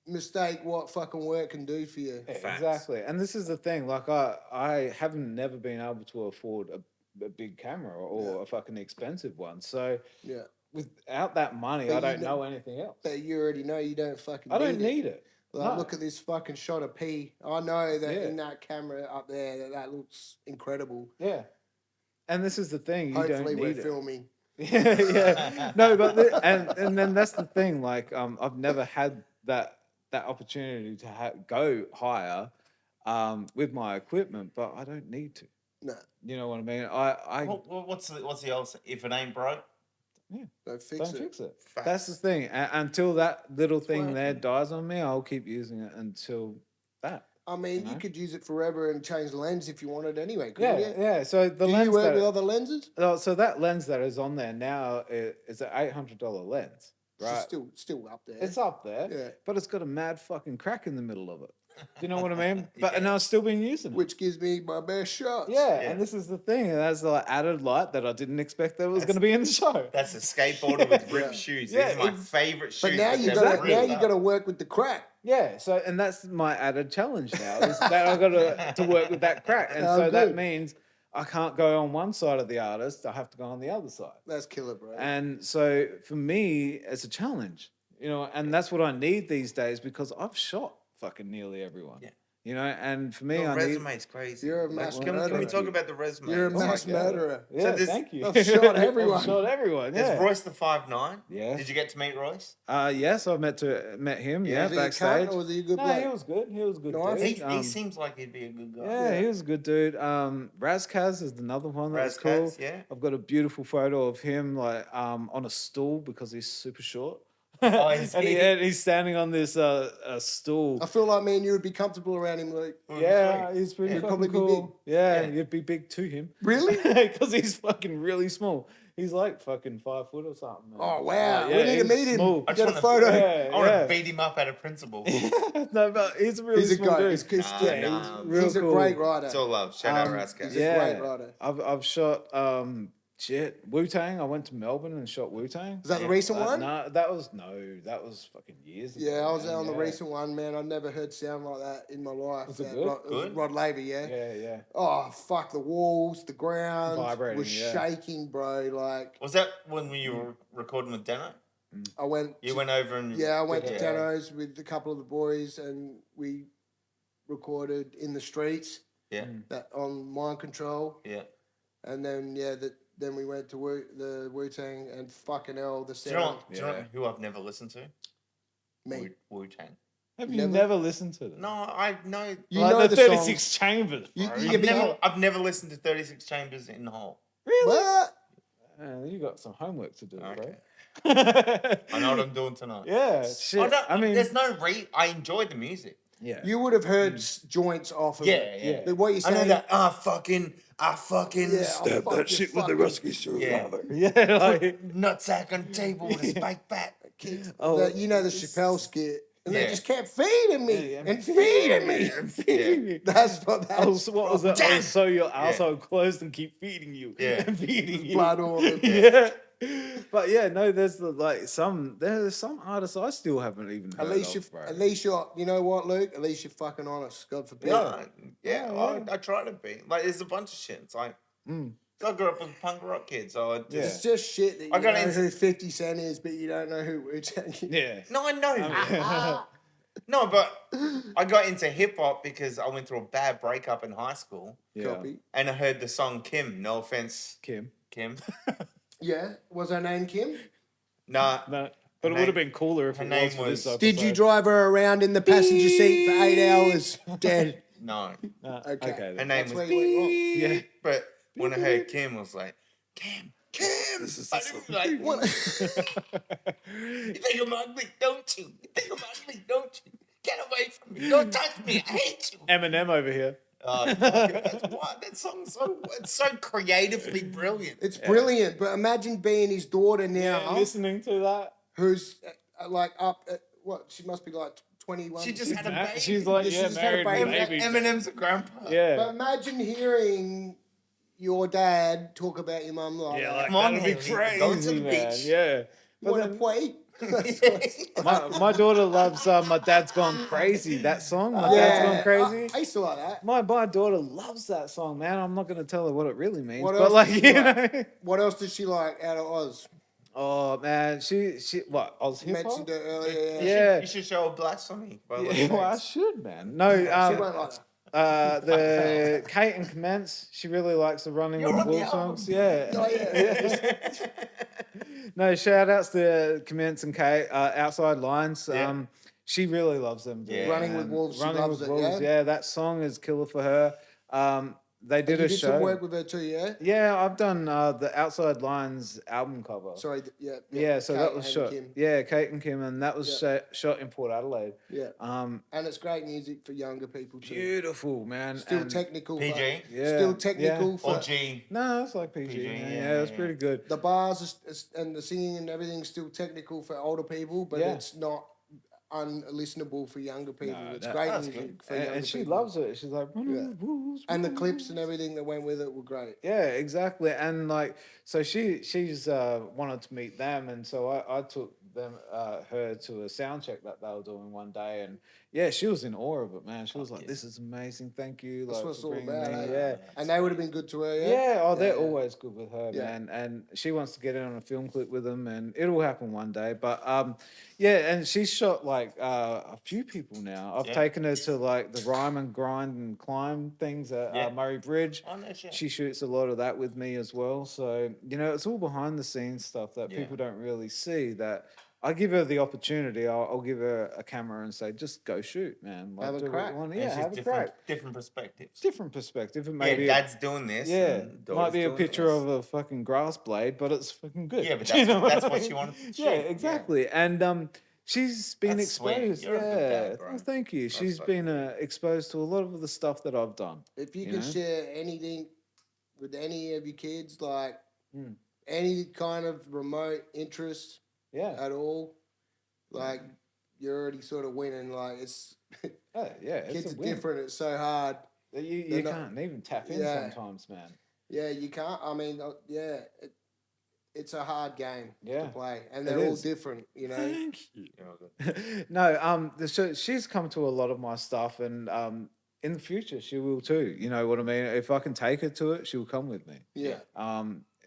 mistake what fucking work can do for you. Yeah, Facts. exactly. And this is the thing. Like, I haven't never been able to afford a big camera or a fucking expensive one. So Yeah. without that money, But I you don't know anything else. But you already know you don't fucking I don't need it. need it. Like, No. look at this fucking shot of P. I know that Yeah. in that camera up there that looks incredible. Yeah. And this is the thing. You Hopefully don't we're need it. filming. Yeah, yeah. No, but and then that's the thing. Like, I've never had that opportunity to go higher with my equipment, but I don't need to. No, You know what I mean? I What's the old saying? If it ain't broke, don't fix don't it. fix it. Facts. That's the thing. Until that little thing there working. dies on me, I'll keep using it until that. I mean, you know? could use it forever and change the lens if you wanted anyway, Yeah, couldn't you? yeah. So the Do lens you work that, with other lenses? so that lens that is on there now is an $800 lens, right? It's still up there. It's up there, Yeah. but it's got a mad fucking crack in the middle of it. Do you know what I mean? But and I've still been using it. Which gives me my best shots. Yeah, Yeah. and this is the thing. And that's the added light that I didn't expect that was going to be in the show. that's a skateboarder with ripped Yeah. shoes. Yeah, These are my ex- favorite shoes. But now that you they've got Exactly. ripped to up. work with the crack. Yeah, so and that's my added challenge now is that I've got to work with that crack, and Oh, so that good. means I can't go on one side of the artist. I have to go on the other side, That's killer, bro. and so for me, it's a challenge, you know, and that's what I need these days because I've shot fucking nearly everyone, Yeah. you know, and for me, Your I need. resume's crazy. You're a Like, mass can we murderer. talk about the resume? You're a It's mass like, murderer. Yeah, this- thank you. I've shot everyone. I've shot everyone. There's Yeah. Royce the 5'9". Yeah. Did you get to meet Royce? Yes, I've met him. Yeah, Was he a cunt backstage. or was he a good No, bloke? he was good. He was a good. Nice. Dude. He seems like he'd be a good guy. Yeah, he was a good dude. Razkaz is another one that was cool. Razkaz, yeah. I've got a beautiful photo of him like on a stool because he's super short. Oh, is and he? he's standing on this stool. I feel like me and you would be comfortable around him. Like, Yeah, he's pretty He'd fucking probably be cool. Yeah, Yeah. you'd be big to him. really? Because he's fucking really small. He's like fucking 5 foot or something. Man. Oh wow, Yeah, we need to he's meet him. small. I Get a just photo. wanna- Yeah, I want to yeah. beat him up at a principal. No, but he's a really He's a small guy. dude. He's Nah, real he's a cool. great writer. It's all love. Shout out Um, Razkaz. he's a great writer. I've shot Wu-Tang. I went to Melbourne and shot Wu-Tang. Is that the recent one? No, that was fucking years ago. Yeah, I was man. on the Yeah. recent one, man. I never heard sound like that in my life. Was it That good? Rod, it was Good? Rod Laver, yeah. Yeah, yeah. Oh fuck, the walls, the ground Vibrating, was yeah. shaking, bro. Like Was that when you were recording with Deno? I went. You went over and Yeah, I went to Yeah. Dano's with a couple of the boys, and we recorded in the streets. Yeah, That on Mind Control, yeah. and then then we went to the Wu Tang, and fucking hell, the Do you know, sound. do you know Yeah. who I've never listened to? Me, Wu Tang. Have you Never- never listened to them? No, I know. you Like know the the 36 songs. Chambers, You- bro. you I've can be- I've never listened to 36 Chambers in whole. Really? What? You got some homework to do, Okay. bro. I know what I'm doing tonight. Yeah, shit. I mean, there's no I enjoyed the music. yeah. You would have heard joints off of Yeah, it. yeah. But what you I know saying? that. I fucking. Yeah, Stab I'll fuck you fucking Yeah. Yeah, like, nutsack on the table with a spike bat. oh, You know the Chappelle skit. And Yeah. they just kept feeding me Yeah, and feeding me. and feeding you. That's what that Oh, so what was it? Oh, so your Yeah. asshole closed and keep feeding you. Yeah. And feeding you. blood all over. Yeah. But yeah, no, there's there's some artists I still haven't even heard At least of, bro. you know what, Luke? At least you're fucking honest. God forbid. I try to be. Like, there's a bunch of shit. It's like, I grew up with punk rock kids, so I just... It's just shit that you I got know into- who 50 Cent is, but you don't know who Wu-Tang is. Yeah. No, I know. No, but I got into hip hop because I went through a bad breakup in high school, Yeah. Copy. and I heard the song Kim. No offense, Kim. Kim. Yeah. Was her name Kim? Nah, No. But it name- would have been cooler if her it name was for this was- episode. Did you drive her around in the passenger seat for 8 hours? Dead. no. Okay. Her then. name That's was where you went wrong. Yeah. But when I heard Kim, I was like, Kim. I was like, what? You think I'm ugly, don't you? You think I'm ugly, don't you? Get away from me. Don't touch me. I hate you. Eminem over here. Oh, fuck it. That's why that song's it's so creatively brilliant. It's brilliant, but imagine being his daughter now, Listening to that. who's like up at, what, she must be like 21. She just had a baby. She's like, She yeah, just had a married with baby. babies. Eminem's a grandpa. But Yeah. imagine hearing your dad talk about your mum like Yeah, that. like Come on, that'd be Haley, go to crazy, the man. beach. Yeah. You But want to then play? my daughter loves My Dad's Gone Crazy. That song, My Dad's Gone Crazy. I used to like that. My daughter loves that song, man. I'm not going to tell her what it really means, What but else like, does she you like? know. What else does she like out of Oz? Oh man, she what? Oz You hip hop? mentioned it earlier. Yeah. You should show a blasphemy. By the Yeah, well, I lyrics. should, man. No, She won't like that. the Kate and Commence. She really likes the Running You're with on the Wolves songs. album. Yeah. Oh, yeah. No, shout outs to Commence and Kate. Outside Lines. Yeah. She really loves them. dude, Yeah. Running with man. Wolves, she Running loves with it, Wolves. yeah? That song is killer for her. They did You a did show. some work with her too, yeah? Yeah, I've done the Outside Lines album cover. Sorry, yeah. Yeah, so that Kate was and shot. Kim. Yeah, Kate and Kim, and that was Yeah. shot in Port Adelaide. Yeah. Um, And it's great music for younger people too. beautiful, man. Still and- technical. PG? Yeah, Still technical yeah. for Or G. No, it's like PG. PG, man. yeah, Yeah, it's yeah. pretty good. the bars and the singing and everything's still technical for older people, but Yeah. it's not unlistenable for younger people. No, it's that- great that's music good. for younger And she people. loves it. She's like, "Running Yeah. with wolves, And the running clips with and everything that went with it were great. Yeah, exactly. And like, so she's wanted to meet them, and so I took her to a sound check that they were doing one day, and yeah, she was in awe of it, man. She was like, yeah. "This is amazing, thank you." That's like, what it's for all bringing about. me." eh? Yeah. And they would have been good to her, yeah? Yeah, oh, they're Yeah. always good with her, Yeah. man. And she wants to get in on a film clip with them, and it'll happen one day. But yeah, and she's shot like a few people now. I've Yeah. taken her to like the Rhyme and Grind and Climb things at Yeah. Murray Bridge. Oh, no shit. She shoots a lot of that with me as well. So, you know, it's all behind the scenes stuff that Yeah. people don't really see. That I give her the opportunity. I'll give her a camera and say, just go shoot, man. Like, Have a do what crack. you want. And Yeah, it's just have a different, crack. different perspectives. Different perspective. It Yeah, may be dad's doing this. yeah, and might daughter's be a doing picture this. of a fucking grass blade, but it's fucking good. Yeah, but You that's- know that's I what mean? she wanted to shoot, Yeah, yeah. exactly. And she's been That's sweet. exposed. You're a good Yeah, dad, bro. well, thank you. She's fucking been exposed to a lot of the stuff that I've done. If you You could know? share anything with any of your kids, like Mm. any kind of remote interest Yeah, at all, like you're already sort of winning. Like it's yeah. It's kids a are win. different. It's so hard. You They're not- can't even tap in Yeah. sometimes, man. Yeah, you can't. I mean, yeah, it's a hard game Yeah, to play, and it they're all is. different. You know, Thank you. You're all good. No, she's come to a lot of my stuff, and in the future she will too. You know what I mean? If I can take her to it, she'll come with me. yeah.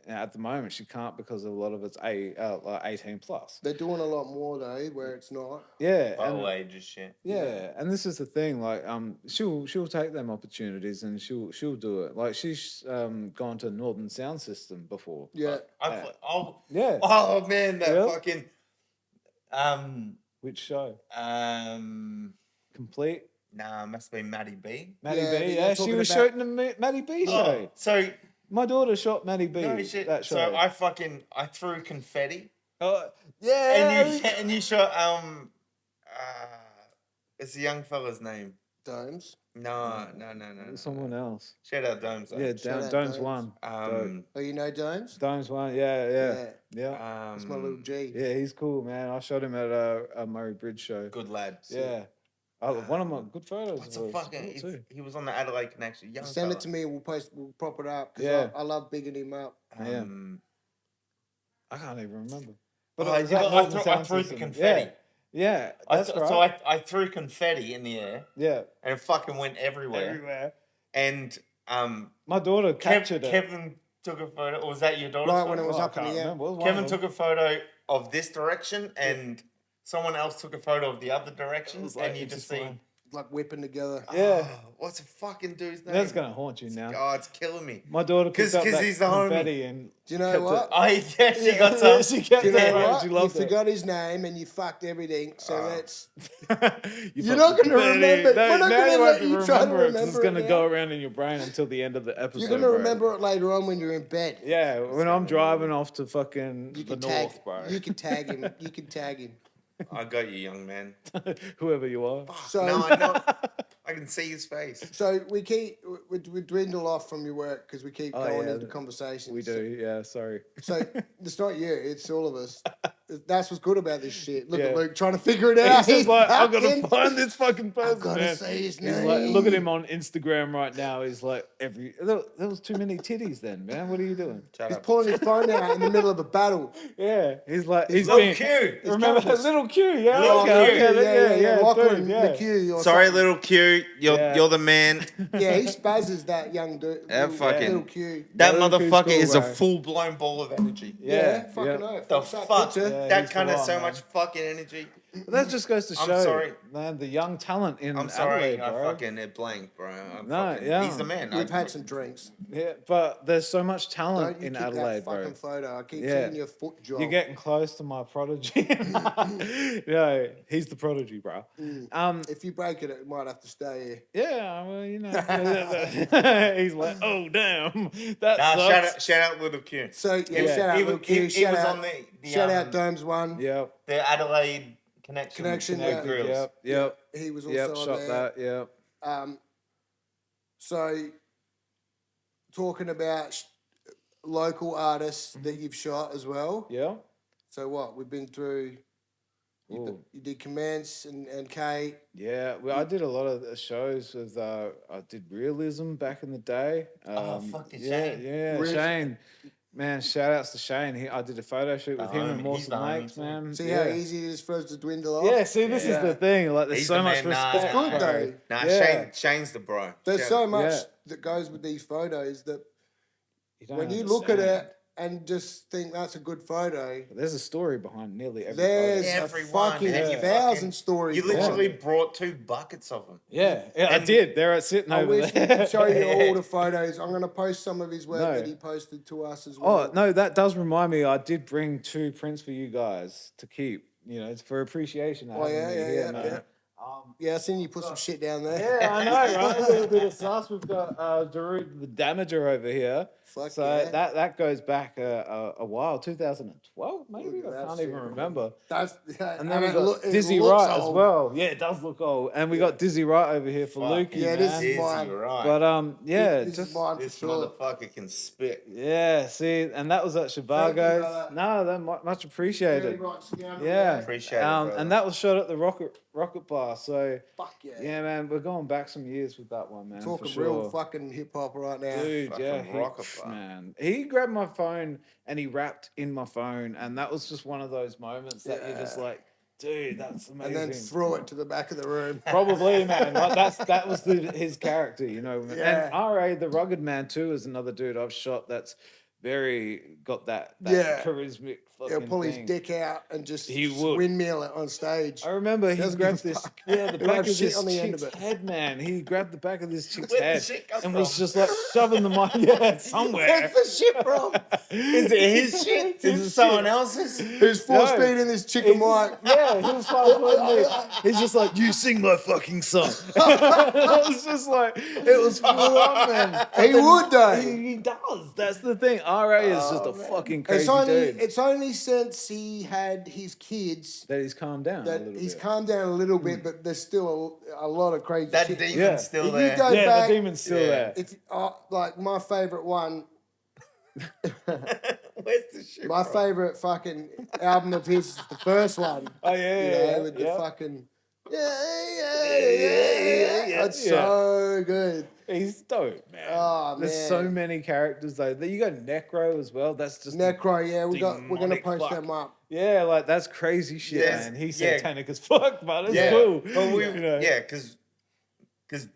At the moment she can't because a lot of it's like 18 plus. They're doing a lot more though, where it's not. Yeah, By and, age and shit. yeah, and this is the thing. Like, she'll take them opportunities and she'll do it. Like she's gone to Northern Sound System before. Yeah, Yeah. Oh man, that Really? fucking Which show? Complete. Nah, must be Maddie B. Maddie Yeah, but B. you're Yeah, she talking was about- shooting the Maddie B show. Oh, so My daughter shot Maddie B. no shit. That show. So I threw confetti Yeah. and you shot it's a young fella's name. Domes. No. Someone else. Shout out Domes. Though. Yeah, Shout out Dome's Domes. one. Um, Oh, you know Domes? Dome's one. Yeah. That's my little G. Yeah, he's cool, man. I shot him at a Murray Bridge show. good lad. Yeah. One of my good photos. What's a was fucking? cool too. He was on the Adelaide Connection. Young Send it fella. to me. We'll prop it up. 'Cause Yeah. I love bigging him up. Yeah. I can't even remember. But it was I, at Norton I Sound threw the System. confetti. Yeah, I that's right. So I threw confetti in the air, yeah, and it fucking went everywhere. everywhere. And My daughter captured it. Kevin took a photo. Or was that your daughter? Right when it was Oh, I up in can't the air. remember. It was one Kevin of them. took a photo of this direction, and someone else took a photo of the other direction, was like and you just see. intertwined. Like whipping together. Yeah. Oh, what's a fucking dude's name? That's gonna haunt you now. Oh, it's killing me. My daughter picked up 'Cause that he's the homie. confetti and Do you know kept what? Yeah, she got some. she kept Do you know it. what? She You loved it. forgot his name and you fucked everything. So let's. You're not gonna remember- we're not now gonna you let won't you try to remember it 'cause it's remember it gonna now. go around in your brain until the end of the episode. You're gonna bro. remember it later on when you're in bed. Yeah, when I'm driving off to fucking You the can tag. north, bro. You can tag him. You can tag him. I got you, young man. Whoever you are. So No, I know. I can see his face. So we dwindle off from your work because we keep Oh, going yeah, into conversations. We do, yeah. Sorry. So it's not you, it's all of us. That's what's good about this shit. Look Yeah. at Luke trying to figure it out. He's just like, I'm gonna fucking- find this fucking person. I've gotta man. say his He's like, look at name. him on Instagram right now. He's like, there was too many titties then, man. What are you doing? Shut He's up. pulling his phone out in the middle of a battle. Yeah, he's like, he's Little being. Q. Remember that cameras. little Q? Yeah, Little okay, Q. okay, yeah, Lachlan dude, yeah. McHugh or Sorry, something. little Q. Yeah. You're the man. Yeah, he spazzes that young dude. That fucking- little Q. That Little Q's motherfucker cool, is a bro. full blown ball of energy. Yeah, fucking yeah. oath. The What's that fuck? picture? Yeah, That he's kind the of one, so man. much fucking energy. But that just goes to I'm show, sorry. man, the young talent in I'm sorry, Adelaide, I bro. fucking it blanked, bro. No, yeah. He's the man. We've had some drinks. Yeah, but there's so much talent Don't you in keep Adelaide, that bro. fucking photo. I keep Yeah. seeing your foot drop. You're getting close to my prodigy. Yeah, he's the prodigy, bro. If you break it, it might have to stay here. Yeah, well, you know. He's like, oh damn, that Nah, sucks. shout out little Q. So yeah, Yeah. shout out He Luke was- Q. he Shout was out, on the shout out Domes One. Yep, the Adelaide connection. Connection, with yeah. Grills. yep, He was also yep. on Shot there. that. Yep. So talking about local artists that you've shot as well. Yeah. So what we've been through. Ooh. You did Commence and Kate. Yeah, well, I did a lot of shows with. I did Realism back in the day. Fucking yeah, Shane. yeah, Really? Shane. Man, shout outs to Shane. I did a photo shoot with The him homie. and He's Mawson the homie Lakes, too. man. See yeah. how easy it is for us to dwindle off. Yeah, see, this is Yeah. the thing. Like, there's He's so the much man, nah. respect. It's good bro. though. Nah, Yeah. Shane's the bro. There's Shout so out. much Yeah. that goes with these photos that don't when you look at understand. it and just think that's a good photo, There's a story behind nearly every there's photo. a Everyone, fucking and you 1,000 fucking- stories. You behind literally it. brought 2 buckets of them. Yeah, I And- did. They're sitting I over wish we there. could show you all the photos. I'm going to post some of his work No. that he posted to us as well. Oh no, that does remind me. I did bring 2 prints for you guys to keep. You know, it's for appreciation. Oh, yeah, yeah, man. yeah. Yeah, I seen you put some shit down there. Yeah, I know, right? A little bit of sauce. We've got Darude the Damager over here. Fuck So yeah. that goes back a while, 2012 maybe. Look at I that can't shit. even remember. That's, And then we got it Dizzy looks Wright as old. well. Yeah, it does look old. And we got Dizzy Wright over here for Fuck. Lukey, Yeah, man. this is Dizzy, mine. right. But yeah, This just is mine for This sure. motherfucker can spit. yeah. See, and that was at Thank you, Shivago's. brother. No, that much Very appreciated. right, scoundrel. Yeah, Appreciate it, brother. and that was shot at the Rocket Bar. So Fuck yeah. yeah, man, we're going back some years with that one, man. Talking for sure. real fucking hip hop right now. Dude, Fucking yeah, Rocket Bar. man. He grabbed my phone and he rapped in my phone, and that was just one of those moments that you're just like, dude, that's amazing. And then threw it to the back of the room. Probably, man. Like that was his character, you know. Yeah. And R.A. the Rugged Man too is another dude I've shot that's very got that Yeah. charismatic He'll fucking pull his thing. dick out and just He would. windmill it on stage. I remember he Doesn't grabbed give a this, fuck. the He'll back have of shit this on the end chick's of it. head, man. He grabbed the back of this chick's Where'd the head shit come and was from? just like shoving the mic, yeah, somewhere. Where's the shit from? Is it his shit? Is it someone else's? Who's full No. speed in this chicken mic? Yeah, he was fast with me. He's just like, you sing my fucking song. I was just like, it was full on, man. He would though. He does. That's the thing. RA is just a fucking crazy dude. It's only since he had his kids That he's calmed down a that little he's bit. calmed down a little bit, but there's still a lot of crazy That shit. demon's Yeah. still If there. you go Yeah, back, the demon's still there. if like my favorite one, Where's the shit? my from? favorite fucking album of his is the first one. Oh yeah, You yeah, know, with the yeah. fucking yeah. That's so good. He's dope, man. Oh, There's man. so many characters though. You got Necro as well. That's just a Necro, yeah, we're gonna demonic post fuck. them up. Yeah, like that's crazy shit, Yes, man. He's yeah. satanic as fuck, but it's Yeah. cool. But we, you know? yeah, because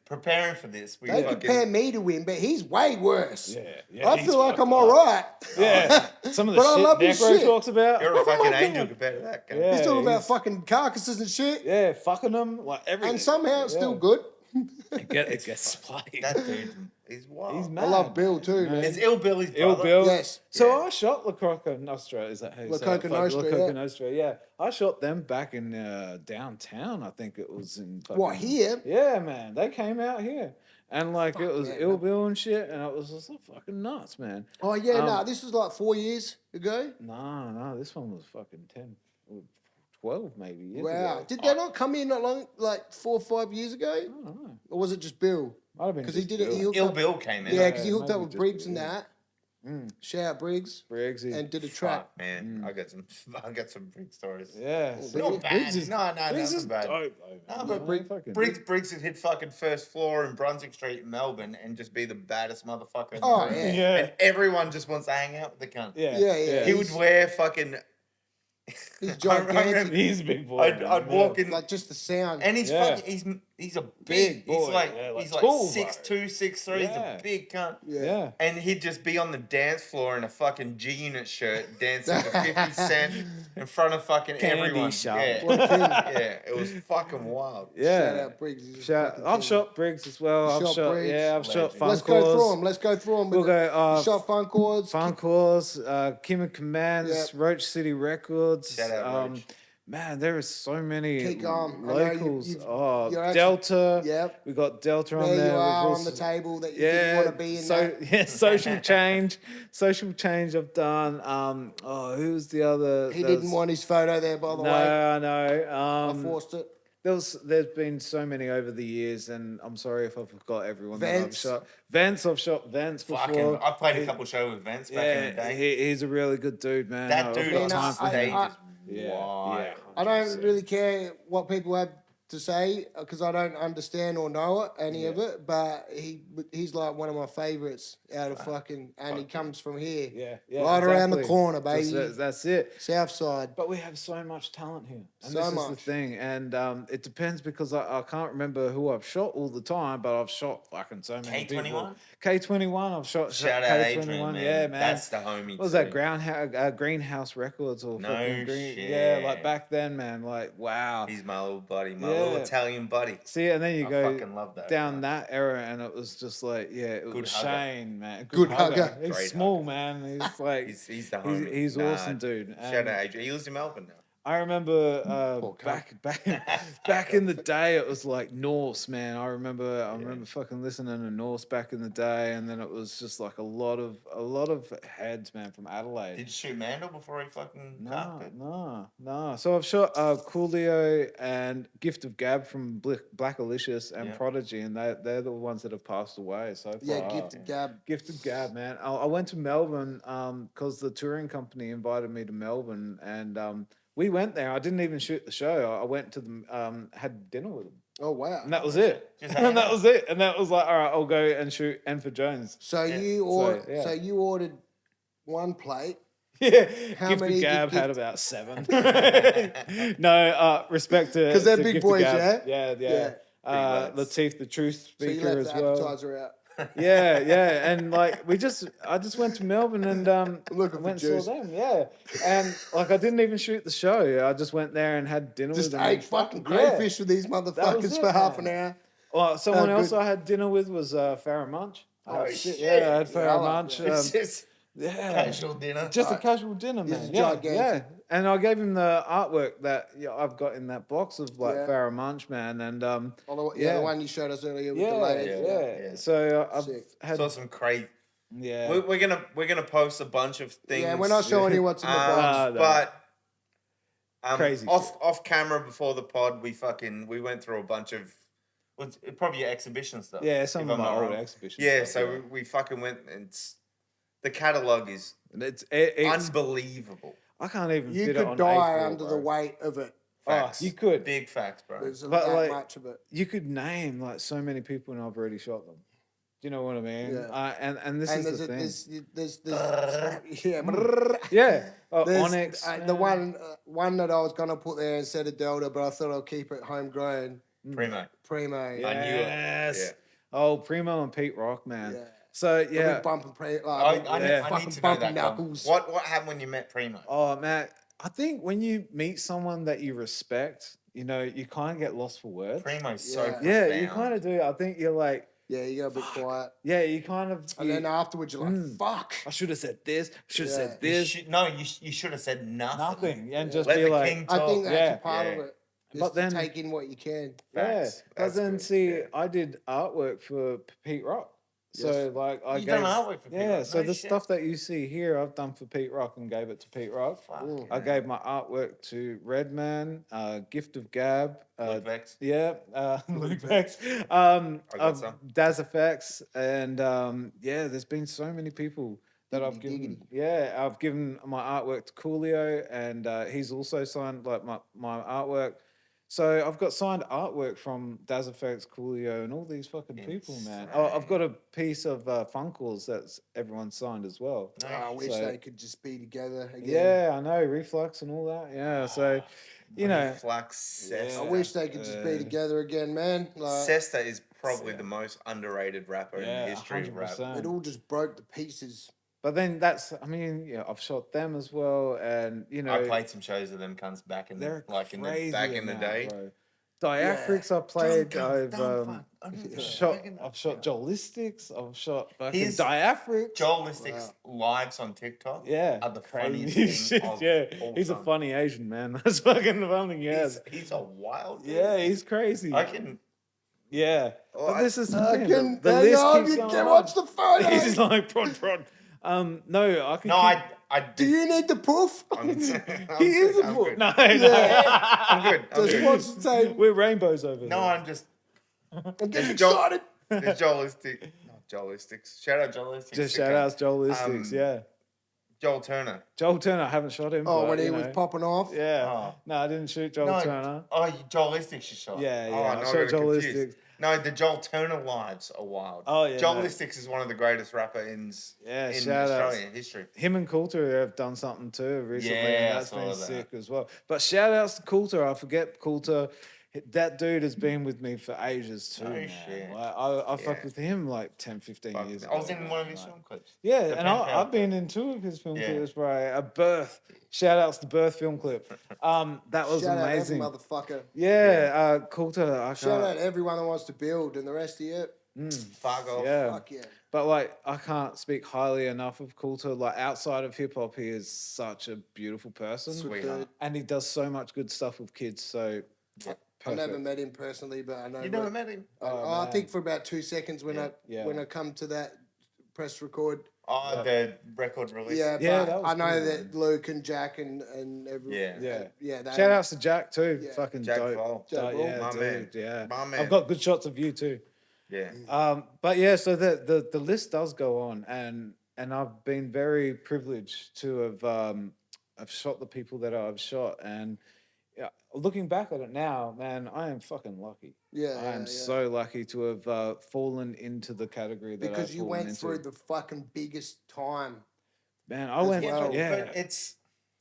preparing for this, we They fucking compare me to him, but he's way worse. Yeah, I he's feel like fucked I'm up. all right. Yeah, some of the But I shit love his Necro shit. talks about. You're a fucking angel compared to that guy. Yeah. He's talking about he's- fucking carcasses and shit, Yeah, fucking them, like everything. and somehow it's still Yeah. good. It gets played. That dude, he's wild. He's I mad. love Bill too, man. Is Ill Billy's Ill brother? Bill. Yes. So Yeah. I shot La Croca Nostra. Is that how you La say Coca it? Fuck, Nostra, La Coca yeah. Nostra. Yeah, I shot them back in downtown. I think it was in. Fucking, What, here? Yeah, man. They came out here, and like it was man. Ill Bill and shit, and it was just fucking nuts, man. Oh yeah, Um, no, this was like 4 years ago. No, this one was fucking 10, or 12 maybe years Wow, ago. did they not come in not long, like 4 or 5 years ago, I don't know. or was it just Bill? Might have been Because he just did it. Bill. He hooked Ill up, Bill came in. yeah, because he Yeah, hooked up maybe with just Briggs and Bill. that. Shout out Briggs Briggsy. and did a track. Fuck, man, I got some big stories. Yeah, Not bad. Briggs is, No, Briggs nothing is bad. dope, though, No, man. but Briggs had hit fucking first floor in Brunswick Street in Melbourne and just be the baddest motherfucker in the Oh, room. yeah. Yeah. And everyone just wants to hang out with the cunt. Yeah, Yeah. He would wear fucking. He's I gigantic. remember He's a big boy. I'd man. walk in, Like just the sound. and he's Yeah. fucking. He's a Big big. boy, He's like yeah, like he's like tall, 6'2", 6'3". He's Yeah. a big cunt. Yeah. And he'd just be on the dance floor in a fucking G-Unit shirt, dancing to 50 Cent in front of fucking Candy everyone. shop. Yeah. What a king. Yeah, it was fucking wild. Yeah. Shout out Briggs. He's a fucking I've king. shot Briggs as well. You I've shot shot, Briggs? yeah, I've shot Legend. Fun Let's go through Cause. them. Let's go through them. We'll go. You shot Fun Chords. Fun Cause, Kim and Commands, Yep. Roach City Records. Shout out Roach. Man, there are so many Keep going. I know locals. you've- Oh, you're actually- Delta. Yep. We got Delta on There there. you We've are on also- the table that you didn't want to be in. That. yeah, social change. Social change I've done. Who's the other? He there didn't was- want his photo there, by the No, way. I know. I forced it. There's been so many over the years, and I'm sorry if I forgot everyone that I've Vance. shot. I've shot Vance before. Fucking, I played a couple shows with Vince back in the Yeah, day. he's a really good dude, man. That I've dude got on time I- for stage him. I- is Yeah, wild. yeah. I don't 100%. really care what people have to say because I don't understand or know any of it. But he's like one of my favorites out of fucking, and he comes from here, Yeah, right around the exactly. corner, baby. That's it. South side. But we have so much talent here, and So this is the much. thing. And it depends because I can't remember who I've shot all the time, but I've shot fucking so many people. K21? K21. I've shot Shout out K21. Adrian, man. Yeah, man. That's the homie. What was too. that? Greenhouse Records or No fucking shit. Yeah, like back then, man. Like wow. He's my little buddy, my Yeah. little Italian buddy. See, and then you I go fucking love that down guy. that era, and it was just like, yeah, it Good was hugger. Shane, man. Good hugger. He's Great small, hugger. man. He's like, He's the homie. he's Nah, awesome, dude. Shout And out Adrian. He lives in Melbourne now. I remember Poor back in the day, it was like Norse, man. I remember fucking listening to Norse back in the day, and then it was just like a lot of heads, man, from Adelaide. Did you shoot Mandel before he fucking carved it? No. So I've shot Coolio and Gift of Gab from Black Alicious and Yeah. Prodigy, and they're the ones that have passed away so far. Yeah, Gifted Gab. Gift of Gab, man. I went to Melbourne because the touring company invited me to Melbourne, and we went there. I didn't even shoot the show. I went to them, had dinner with them, Oh wow. and that was it. Just And hanging that out. was it. And that was like, all right, I'll go and shoot Enfer Jones. So Yeah. you So, ordered. yeah. So you ordered one plate. Yeah, How Gift many of did Gab had Gift- about 7. No, respect to 'Cause they're to big Gift of boys, Gab. yeah? Yeah. Yeah. lads. Lateef, the truth So you speaker left as the well. appetizer out. Yeah, and like I just went to Melbourne and looking for went and juice. saw them. Yeah, and like I didn't even shoot the show. I just went there and had dinner Just with them. ate and fucking yeah. crayfish with these motherfuckers it, for half an man. hour. Well, someone Oh, else good. I had dinner with was Farrah Munch. Oh, shit. Yeah, I had Yeah, I Farrah like Munch. that. It's just Yeah, casual dinner. just a casual dinner, This man. is Yeah, gigantic. yeah. And I gave him the artwork that I've got in that box of like Yeah. Farrah Munch, man, and Oh, the yeah. one you showed us earlier with yeah, the ladies. yeah. Yeah. So I've Sick. had Saw some crazy. Yeah. We're gonna post a bunch of things. Yeah, we're not showing you what's in the box. No. But Crazy off camera before the pod, we went through a bunch of probably your exhibition stuff. Yeah, some if of I'm my not old wrong. exhibition Yeah, stuff, so we fucking went and the catalog is it's unbelievable. I can't even You fit it on could die A4, under bro. the weight of it. Facts. You could. Big facts, bro. There's But, that like, much of it. You could name like so many people, and I've already shot them. Do you know what I mean? Yeah. And this And is there's the thing. there's yeah. Yeah, There's, Onyx. the one that I was gonna put there instead of Delta, but I thought I'll keep it homegrown. Primo. Primo. Yes. I knew it. Yeah. Oh, Primo and Pete Rock, man. Yeah. So The yeah. big bump and I need fucking to know bumping that. Con. knuckles. What happened when you met Primo? Oh man, I think when you meet someone that you respect, you kind of get lost for words. Primo's so Yeah. profound. Yeah, you kind of do. I think you're like, Yeah, you got a bit quiet. yeah, you kind of. And then afterwards you're like, fuck. I should have said this. Should have Yeah. said this. You should have said nothing. Nothing, and just Let be the like, king I talk. think that's Yeah. a part of Yeah. it. But But then then- take in what you can. yeah. Facts. But That's then good. see, Yeah. I did artwork for Pete Rock. So Yes. like I You gave done artwork for Pete yeah. Rock? So No the shit. stuff that you see here, I've done for Pete Rock and gave it to Pete Rock. Fuck, I gave my artwork to Redman, Gift of Gab, Luke Vex. yeah, Luke Vex, got some. Daz Effects, and yeah, there's been so many people that I've given. Giggity. Yeah, I've given my artwork to Coolio, and he's also signed like my artwork. So I've got signed artwork from Daz Effects, Coolio, and all these fucking people, man. Oh, I've got a piece of Funkles that's everyone signed as well. I wish So- they could just be together again. Yeah, I know, Reflux and all that. Yeah, so you know, Flux, Yeah. Cesta. I wish they could just be together again, man. Like, Cesta is probably the most underrated rapper in Yeah, the history of rap. 100%. it all just broke to pieces. But then I mean, yeah, I've shot them as well, and I played some shows with them cunts back in they're the back in the now, day. bro. Diaphrix I played. Don't I've shot Jolistics. I've shot fucking Here's- Diaphrix. Joel Listick's lives on TikTok Yeah, are the crazy funniest thing shit. of Yeah, all he's a time. funny Asian man. That's fucking funny. Yeah, He's a wild dude. yeah, he's crazy. I can Yeah, Oh, but this is the I thing. can, The hang list on, keeps you going can on. watch the photo. He's like prod. No, I can. No, keep- I Do you need the poof? I'm He good, is a I'm book. good. No, I'm good. I'm Just good. watch the tape. we're rainbows over No, here. I'm just I'm getting Joel- excited. the Joelistic. Not Joelistics. Shout out Joelistics. Just Sick shout guy. outs Jolistics, yeah. Joel Turner. Joel Turner, I haven't shot him. Oh, but, when he you was know. popping off. Yeah. Oh. No, I didn't shoot Joel No, Turner. Oh, Joelistics you shot. Yeah, Oh, yeah, I no, shot got it confused. Joelistics. No, the Joel Turner lives are wild. Oh, yeah, Joelistics is one of the greatest rapper in Yeah, in shout outs. Australian history. Him and Coulter have done something too recently, Yeah, and I that's saw been that. sick as well. But shout outs to Coulter. I forget Coulter. That dude has been with me for ages too, No man. shit. Like, I fucked Yeah. with him like 10, 15 Fuck, years I ago. was in one of his man. film clips. Yeah, The and Pen Pal I've been clip. in two of his film Yeah. clips, bro. A Birth. Shout outs to Birth film clip. That was Shout amazing. out every motherfucker. Yeah, Coulter. I Shout out can't. everyone that wants to build and the rest of you. Fuck off. Yeah. Fuck yeah. But like, I can't speak highly enough of Coulter. Like, outside of hip hop, he is such a beautiful person, Sweetheart. and he does so much good stuff with kids. So, I never perfect. met him personally, but I know. You never met him? I think for about 2 seconds when Yeah. I come to that press record. Oh, the record release. Yeah, Yeah, but that was I know cool, that Luke and Jack and everyone. Yeah. Yeah. yeah. They, Shout outs to Jack too. Yeah. Fucking Jack dope. Vol. Jack Vol. Yeah, My dude. man. Yeah. My man. I've got good shots of you too. Yeah. But yeah, so the list does go on, and I've been very privileged to have shot the people that I've shot, and yeah, looking back at it now, man, I am fucking lucky. Yeah, I am yeah. so lucky to have fallen into the category that because I've you fallen went into. through the fucking biggest time. Man, I as went well. through, yeah, But it's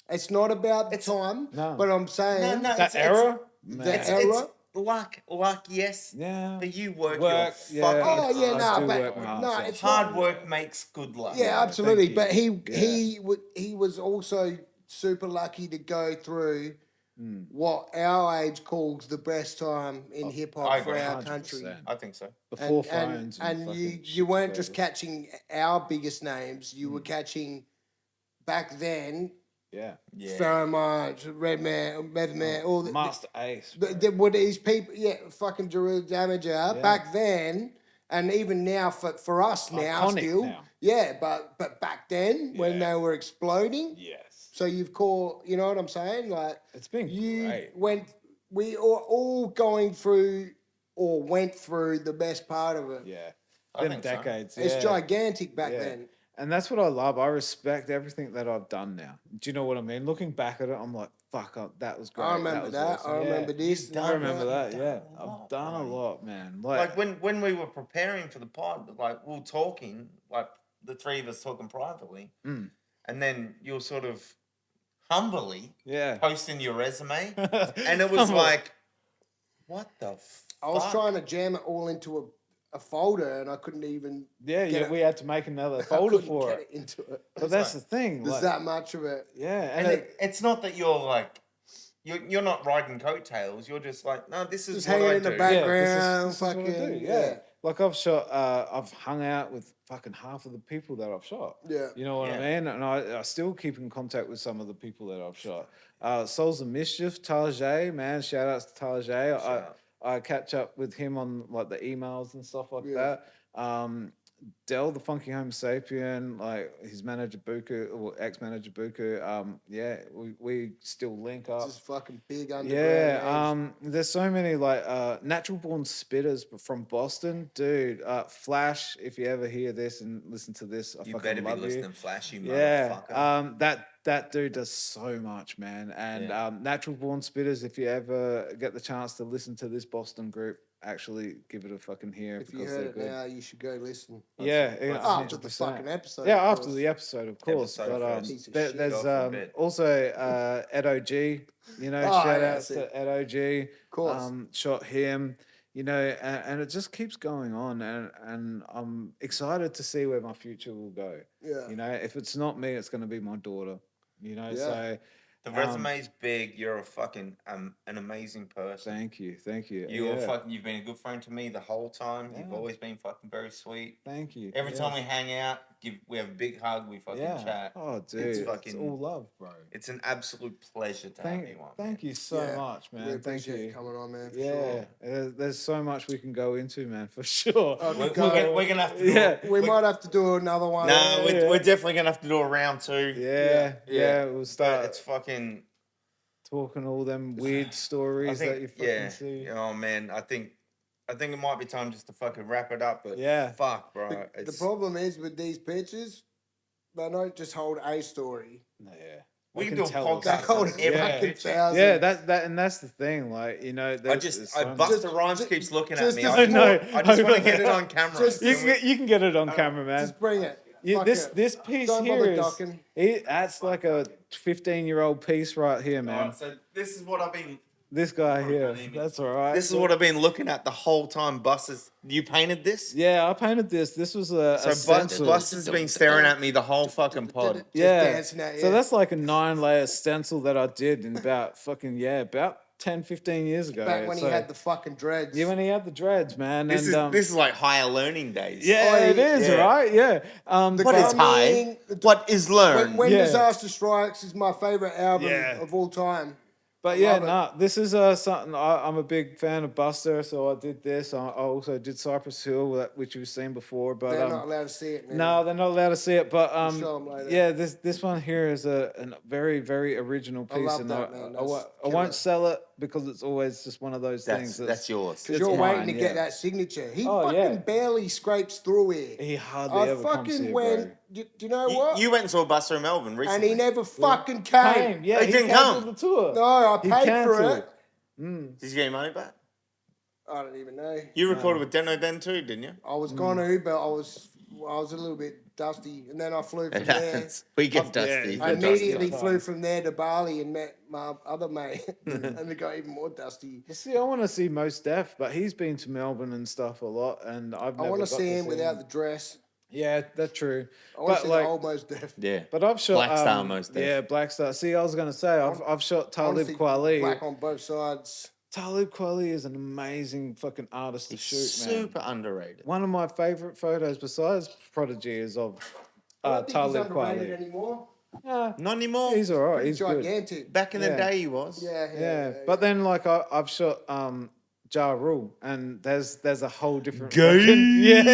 It's not about the time, No. but I'm saying No, that it's- era, that man. era. luck, yes. Yeah. But you work Work, your yeah. fucking Oh yeah, I no, do but work my ass no, off. it's hard not. work makes good luck. Yeah, absolutely. thank But you. he was also super lucky to go through what our age calls the best time in hip I hop for agree, our 100%. country. I think so. Before phones, and fucking you shit weren't was just over. catching our biggest names. You were catching back then Yeah, Yeah. Pheromone, Redman, Method Man, all the, Master Ace. what these people, yeah, fucking Drew Damager back then, and even now for us now Iconic still, now. Yeah, but back then when Yeah. they were exploding, Yes. so you've caught, you know what I'm saying? Like It's been you great. we are all going through or went through the best part of it. Yeah. I Been think so. decades. It's yeah. gigantic back Yeah. then. And that's what I love. I respect everything that I've done now. Do you know what I mean? Looking back at it, I'm like, fuck, that was great. I remember was that. awesome. I Yeah. remember this. and I remember that. that. You've Yeah. done a I've lot, done a bro. lot, man. Like when we were preparing for the pod, like we were talking, like the three of us talking privately, Mm. and then you're sort of humbly Yeah. posting your resume, and it was like, what the fuck? I was trying to jam it all into a folder, and I couldn't even. Yeah, get yeah. it. We had to make another I folder couldn't for get it. into it. But that's the thing. There's Like, that much of it. yeah. And it's not that you're like, you're not riding coattails. You're just like, no, this is Just what hanging I in the do. background. this is what I do. fucking Yeah. Like I've hung out with fucking half of the people that I've shot. Yeah. You know what I Yeah. mean? And I still keep in contact with some of the people that I've shot. Souls of Mischief, Tarjay, man, shout outs to Tarjay. Shout I catch up with him on like the emails and stuff like Yeah. that. Dell, the Funky Homo Sapien, like his manager Buku, or ex-manager Buku, yeah, we still link up. Just fucking big underground. Yeah, names. there's so many like natural born spitters from Boston, dude. Flash, if you ever hear this and listen to this, I You fucking better be love you. listening, Flash, you Yeah, motherfucker. that dude does so much, man. And Yeah. natural born spitters, if you ever get the chance to listen to this Boston group, actually give it a fucking hear If you because heard they're it good. now, you should go listen. Yeah, After the 100%. fucking episode. Yeah, of after course. the episode, of course. Episode but first. Piece of shit. there's Off in bed. also Ed OG. You know, Oh, shout yeah, outs sick. to Ed OG. Of course. Shot him. You know, and it just keeps going on, and I'm excited to see where my future will go. Yeah. You know, if it's not me, it's going to be my daughter. You know, Yeah. so The resume's big. You're a fucking an amazing person. thank you. You've been a good friend to me the whole time. You've Yeah. always been fucking very sweet. Thank you. Every time we hang out, we have a big hug. We fucking chat. Oh, dude, It's it's fucking- all love, bro. It's an absolute pleasure to have you on. Thank you so Yeah. much, man. We Thank appreciate you. you coming on, man. For Yeah, Sure. there's so much we can go into, man, for sure. We're go- gonna have to. Do Yeah. We might have to do another one. No, Yeah. we're definitely gonna have to do a round two. Yeah, we'll But start it's fucking. talking all them weird stories that you fucking see. Oh man, I think it might be time just to fucking wrap it up. But Yeah. fuck, bro. The It's, problem is with these pictures, they don't just hold a story. Yeah. we I can can do a tell They podcast hold on a every fucking picture. thousand. Yeah, that's the thing. Like, you know, there's so much- Buster Rhymes keeps looking at just me. to I know. just want to get it on camera. Just- you can get it on camera, man. Just bring it. Yeah, Fuck this it. this piece Don't here bother is ducking. that's like a 15-year-old piece right here, man. Alright, so this is what I've been. This guy here, can't even- that's all right. This is what I've been looking at the whole time. Buster's. You painted this. Yeah, I painted this. This was a So stencil. Buster's been staring at me the whole fucking pod. Just Yeah. dancing at So you. that's like a 9-layer stencil that I did in about about 10, 15 years ago. back when So- he had the fucking dreads. yeah, when he had the dreads, man. This and, is like higher learning days. yeah, Oh, it is, yeah. right? Yeah. The What is coming- high? What is learn? When Yeah. Disaster Strikes is my favorite album Yeah. of all time. But yeah, love it. nah, this is something I'm a big fan of Buster, so I did this. I also did Cypress Hill, which you've seen before. But They're not allowed to see it now. no, they're not allowed to see it. But show 'em later. yeah, this one here is a very very original piece, love and that, man. I That's won't killer. sell it because it's always just one of those things. That's yours. Because it's you're mine, waiting to yeah. get that signature. He Oh, fucking yeah. barely scrapes through here. He hardly I ever comes fucking here, went. bro. Do you know what? You went and saw Buster in Melbourne and recently. he never fucking came. Came, yeah, He he didn't cancelled come. the tour. No, I He paid for cancelled. it. Did you get your money back? I don't even know. You recorded with Deno then too, didn't you? I was gonna, but I was a little bit dusty, and then I flew from It there. happens. We get dusty. Yeah. I We're dusty. immediately dusty. flew from there to Bali and met my other mate, and it got even more dusty. See, I want to see Mos Def, but he's been to Melbourne and stuff a lot, and I've I never want got to see him without the dress. Yeah, that's true. I want to But see like, the almost deaf. Yeah. but I've shot Black Star Mos Def. Yeah, Black Star. See, I was gonna say I've shot I wanna Talib see Kweli. black on both sides. Talib Kweli is an amazing fucking artist to shoot, man. Super underrated. One of my favorite photos besides Prodigy is of I don't think he's Talib underrated Kweli. anymore. Yeah, Not anymore. he's alright. Pretty He's good. gigantic. Back in the Yeah. day, he was. Yeah, Yeah, but then like I've shot Ja Rule, and there's a whole different yeah.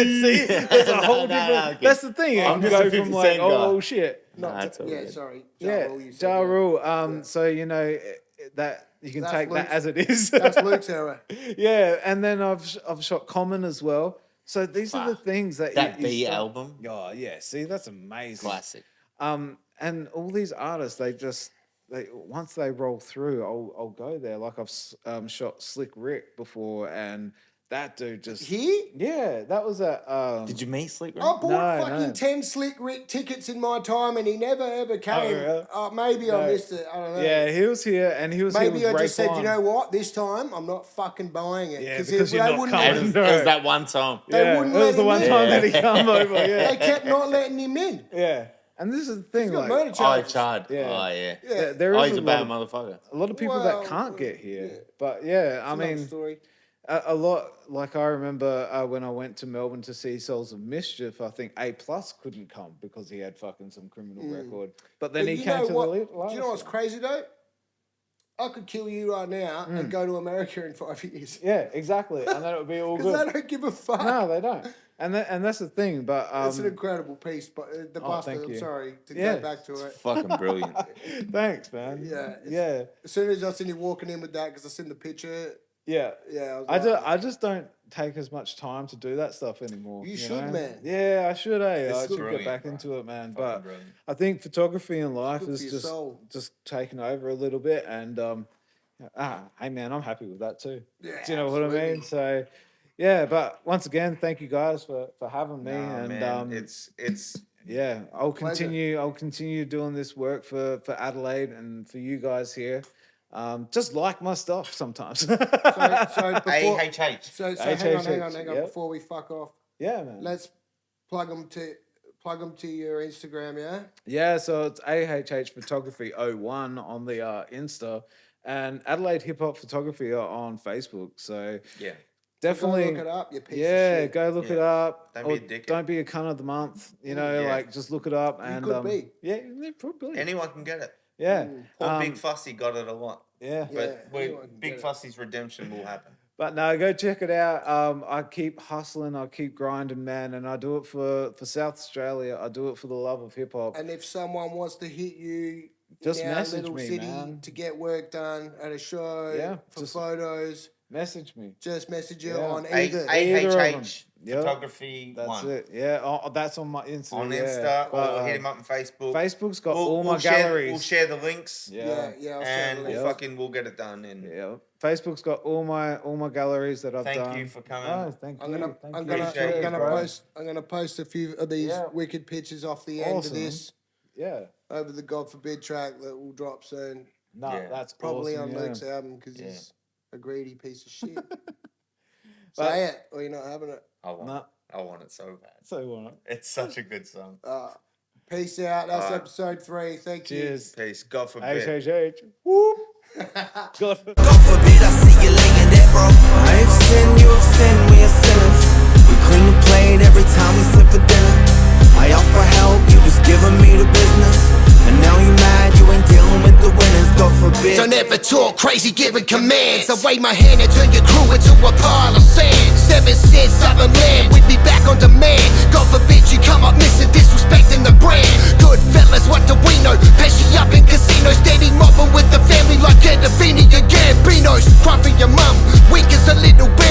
See, there's a whole different. okay. That's the thing. I'm You just a go 50 from like Cent guy. oh shit. Nah, it's all Yeah, good. sorry. Yeah, Rule, you said, Ja yeah. Rule. So you know that you can That's take that Luke's- as it is. That's Luke's era. Yeah, and then I've shot Common as well. So these are the Fuck. things that That you B start- album, Oh yeah, see that's amazing. classic. And all these artists, they once they roll through, I'll go there. Like I've shot Slick Rick before, and that dude just He? yeah, that was a Did you meet Slick Rick? I bought No, fucking no. 10 Slick Rick tickets in my time and he never ever came. really? Maybe I No. missed it. I don't know. yeah. He was here, and he was Maybe here I with just said, Raekwon. you know what? This time I'm not fucking buying it. Yeah, because because you're they not wouldn't coming. let It him, was, No. it was that one time. they Yeah, wouldn't it was let the him one in. time that he come over. Yeah, They kept not letting him in. yeah. And this is the thing, He's got like murder Oh, charges. Chad. Yeah. Oh, yeah. Yeah. there Oh, is he's a a lot bad of, motherfucker. a lot of people Well, that can't get here. yeah. But yeah, I It's another mean, story. a lot. Like I remember when I went to Melbourne to see Souls of Mischief, I think A+ couldn't come because he had fucking some criminal record. But then But he you came know to what? the Do you know what's crazy though? I could kill you right now and go to America in 5 years. Yeah, exactly, and then it would be all Because they good. don't give a fuck. No, they don't, and that's the thing. But It's an incredible piece, but the Buster, thank I'm you. sorry to Yeah. go back to it. Fucking brilliant. thanks, man. Yeah, it's- yeah, As soon as I seen you walking in with that, because I seen the picture, yeah. yeah, I just don't take as much time to do that stuff anymore. You should, know? man. Yeah, I should. It's I should brilliant, get back bro. into it, man. Fucking But brilliant. I think photography in life good is for your just soul. taken over a little bit, and hey man, I'm happy with that too. Yeah, Do you know what I absolutely. mean? So yeah, but once again, thank you guys for having me, Nah, and man, it's yeah, I'll Pleasure. continue doing this work for Adelaide and for you guys here. Just like my stuff sometimes. So before, AHH. so hang on, yep. before we fuck off, Yeah, man. let's plug them to your Instagram, yeah. Yeah, so it's AHH Photography 01 on the Insta, and Adelaide Hip Hop Photography on Facebook. So Yeah. definitely Go look it up, you piece of yeah, shit. go look it Yeah. up. Don't be Or a dickhead. don't be a cunt of the month. You know, Yeah. like just look it up and could be. yeah, probably. Anyone can get it. Yeah. Poor Big Fussy got it a lot. Yeah. But Yeah, anyone can Big get it. Fussy's redemption will happen. But no, go check it out. I keep hustling, I keep grinding, man, and I do it for South Australia. I do it for the love of hip hop. And if someone wants to hit you Just in our message little me, city man. to get work done at a show, Yeah, for just- photos, Message me. just message you Yeah. on A- either. Either of them. AHH Yep. Photography That's 1. it. Yeah. Oh, that's on my Insta. On yeah. Insta, But, or hit him up on Facebook. Facebook's got all we'll my share, galleries. We'll share the links. Yeah. I'll share And the we'll link. we'll get it done. And Yeah. Facebook's got all my galleries that I've done. thank you for coming. Oh, thank I'm you. gonna, Thank I'm you. gonna, Appreciate I'm it, gonna bro. post, I'm gonna post a few of these Yeah. wicked pictures off the end Awesome. of this Yeah. over the God Forbid track that will drop soon. No, Yeah. that's Probably awesome, on yeah. Luke's album because Yeah. he's a greedy piece of shit. But- Say it, or you're not having it. I want No. it. I want it so bad. So what? It's such a good song. Peace out. That's Alright. episode 3. Thank Cheers. Peace. God forbid. HHH. Whoop. God forbid. God forbid I see you laying there, bro. I have sinned, you have sinned, we are sinners. We clean the plate every time we sit for dinner. I offer help, you just giving me the business. And now you mad, you ain't dealing with the winners, God forbid. Don't ever talk crazy giving commands. I wave my hand and turn your crew into a pile of sand. 7 cents, southern land, we'd be back on demand. God forbid you come up missing, disrespecting the brand. Good fellas, what do we know? Pesci up in casinos, steady mobbing with the family like Gandolfini and Gambinos. Cry for your mum, wink is a little bit.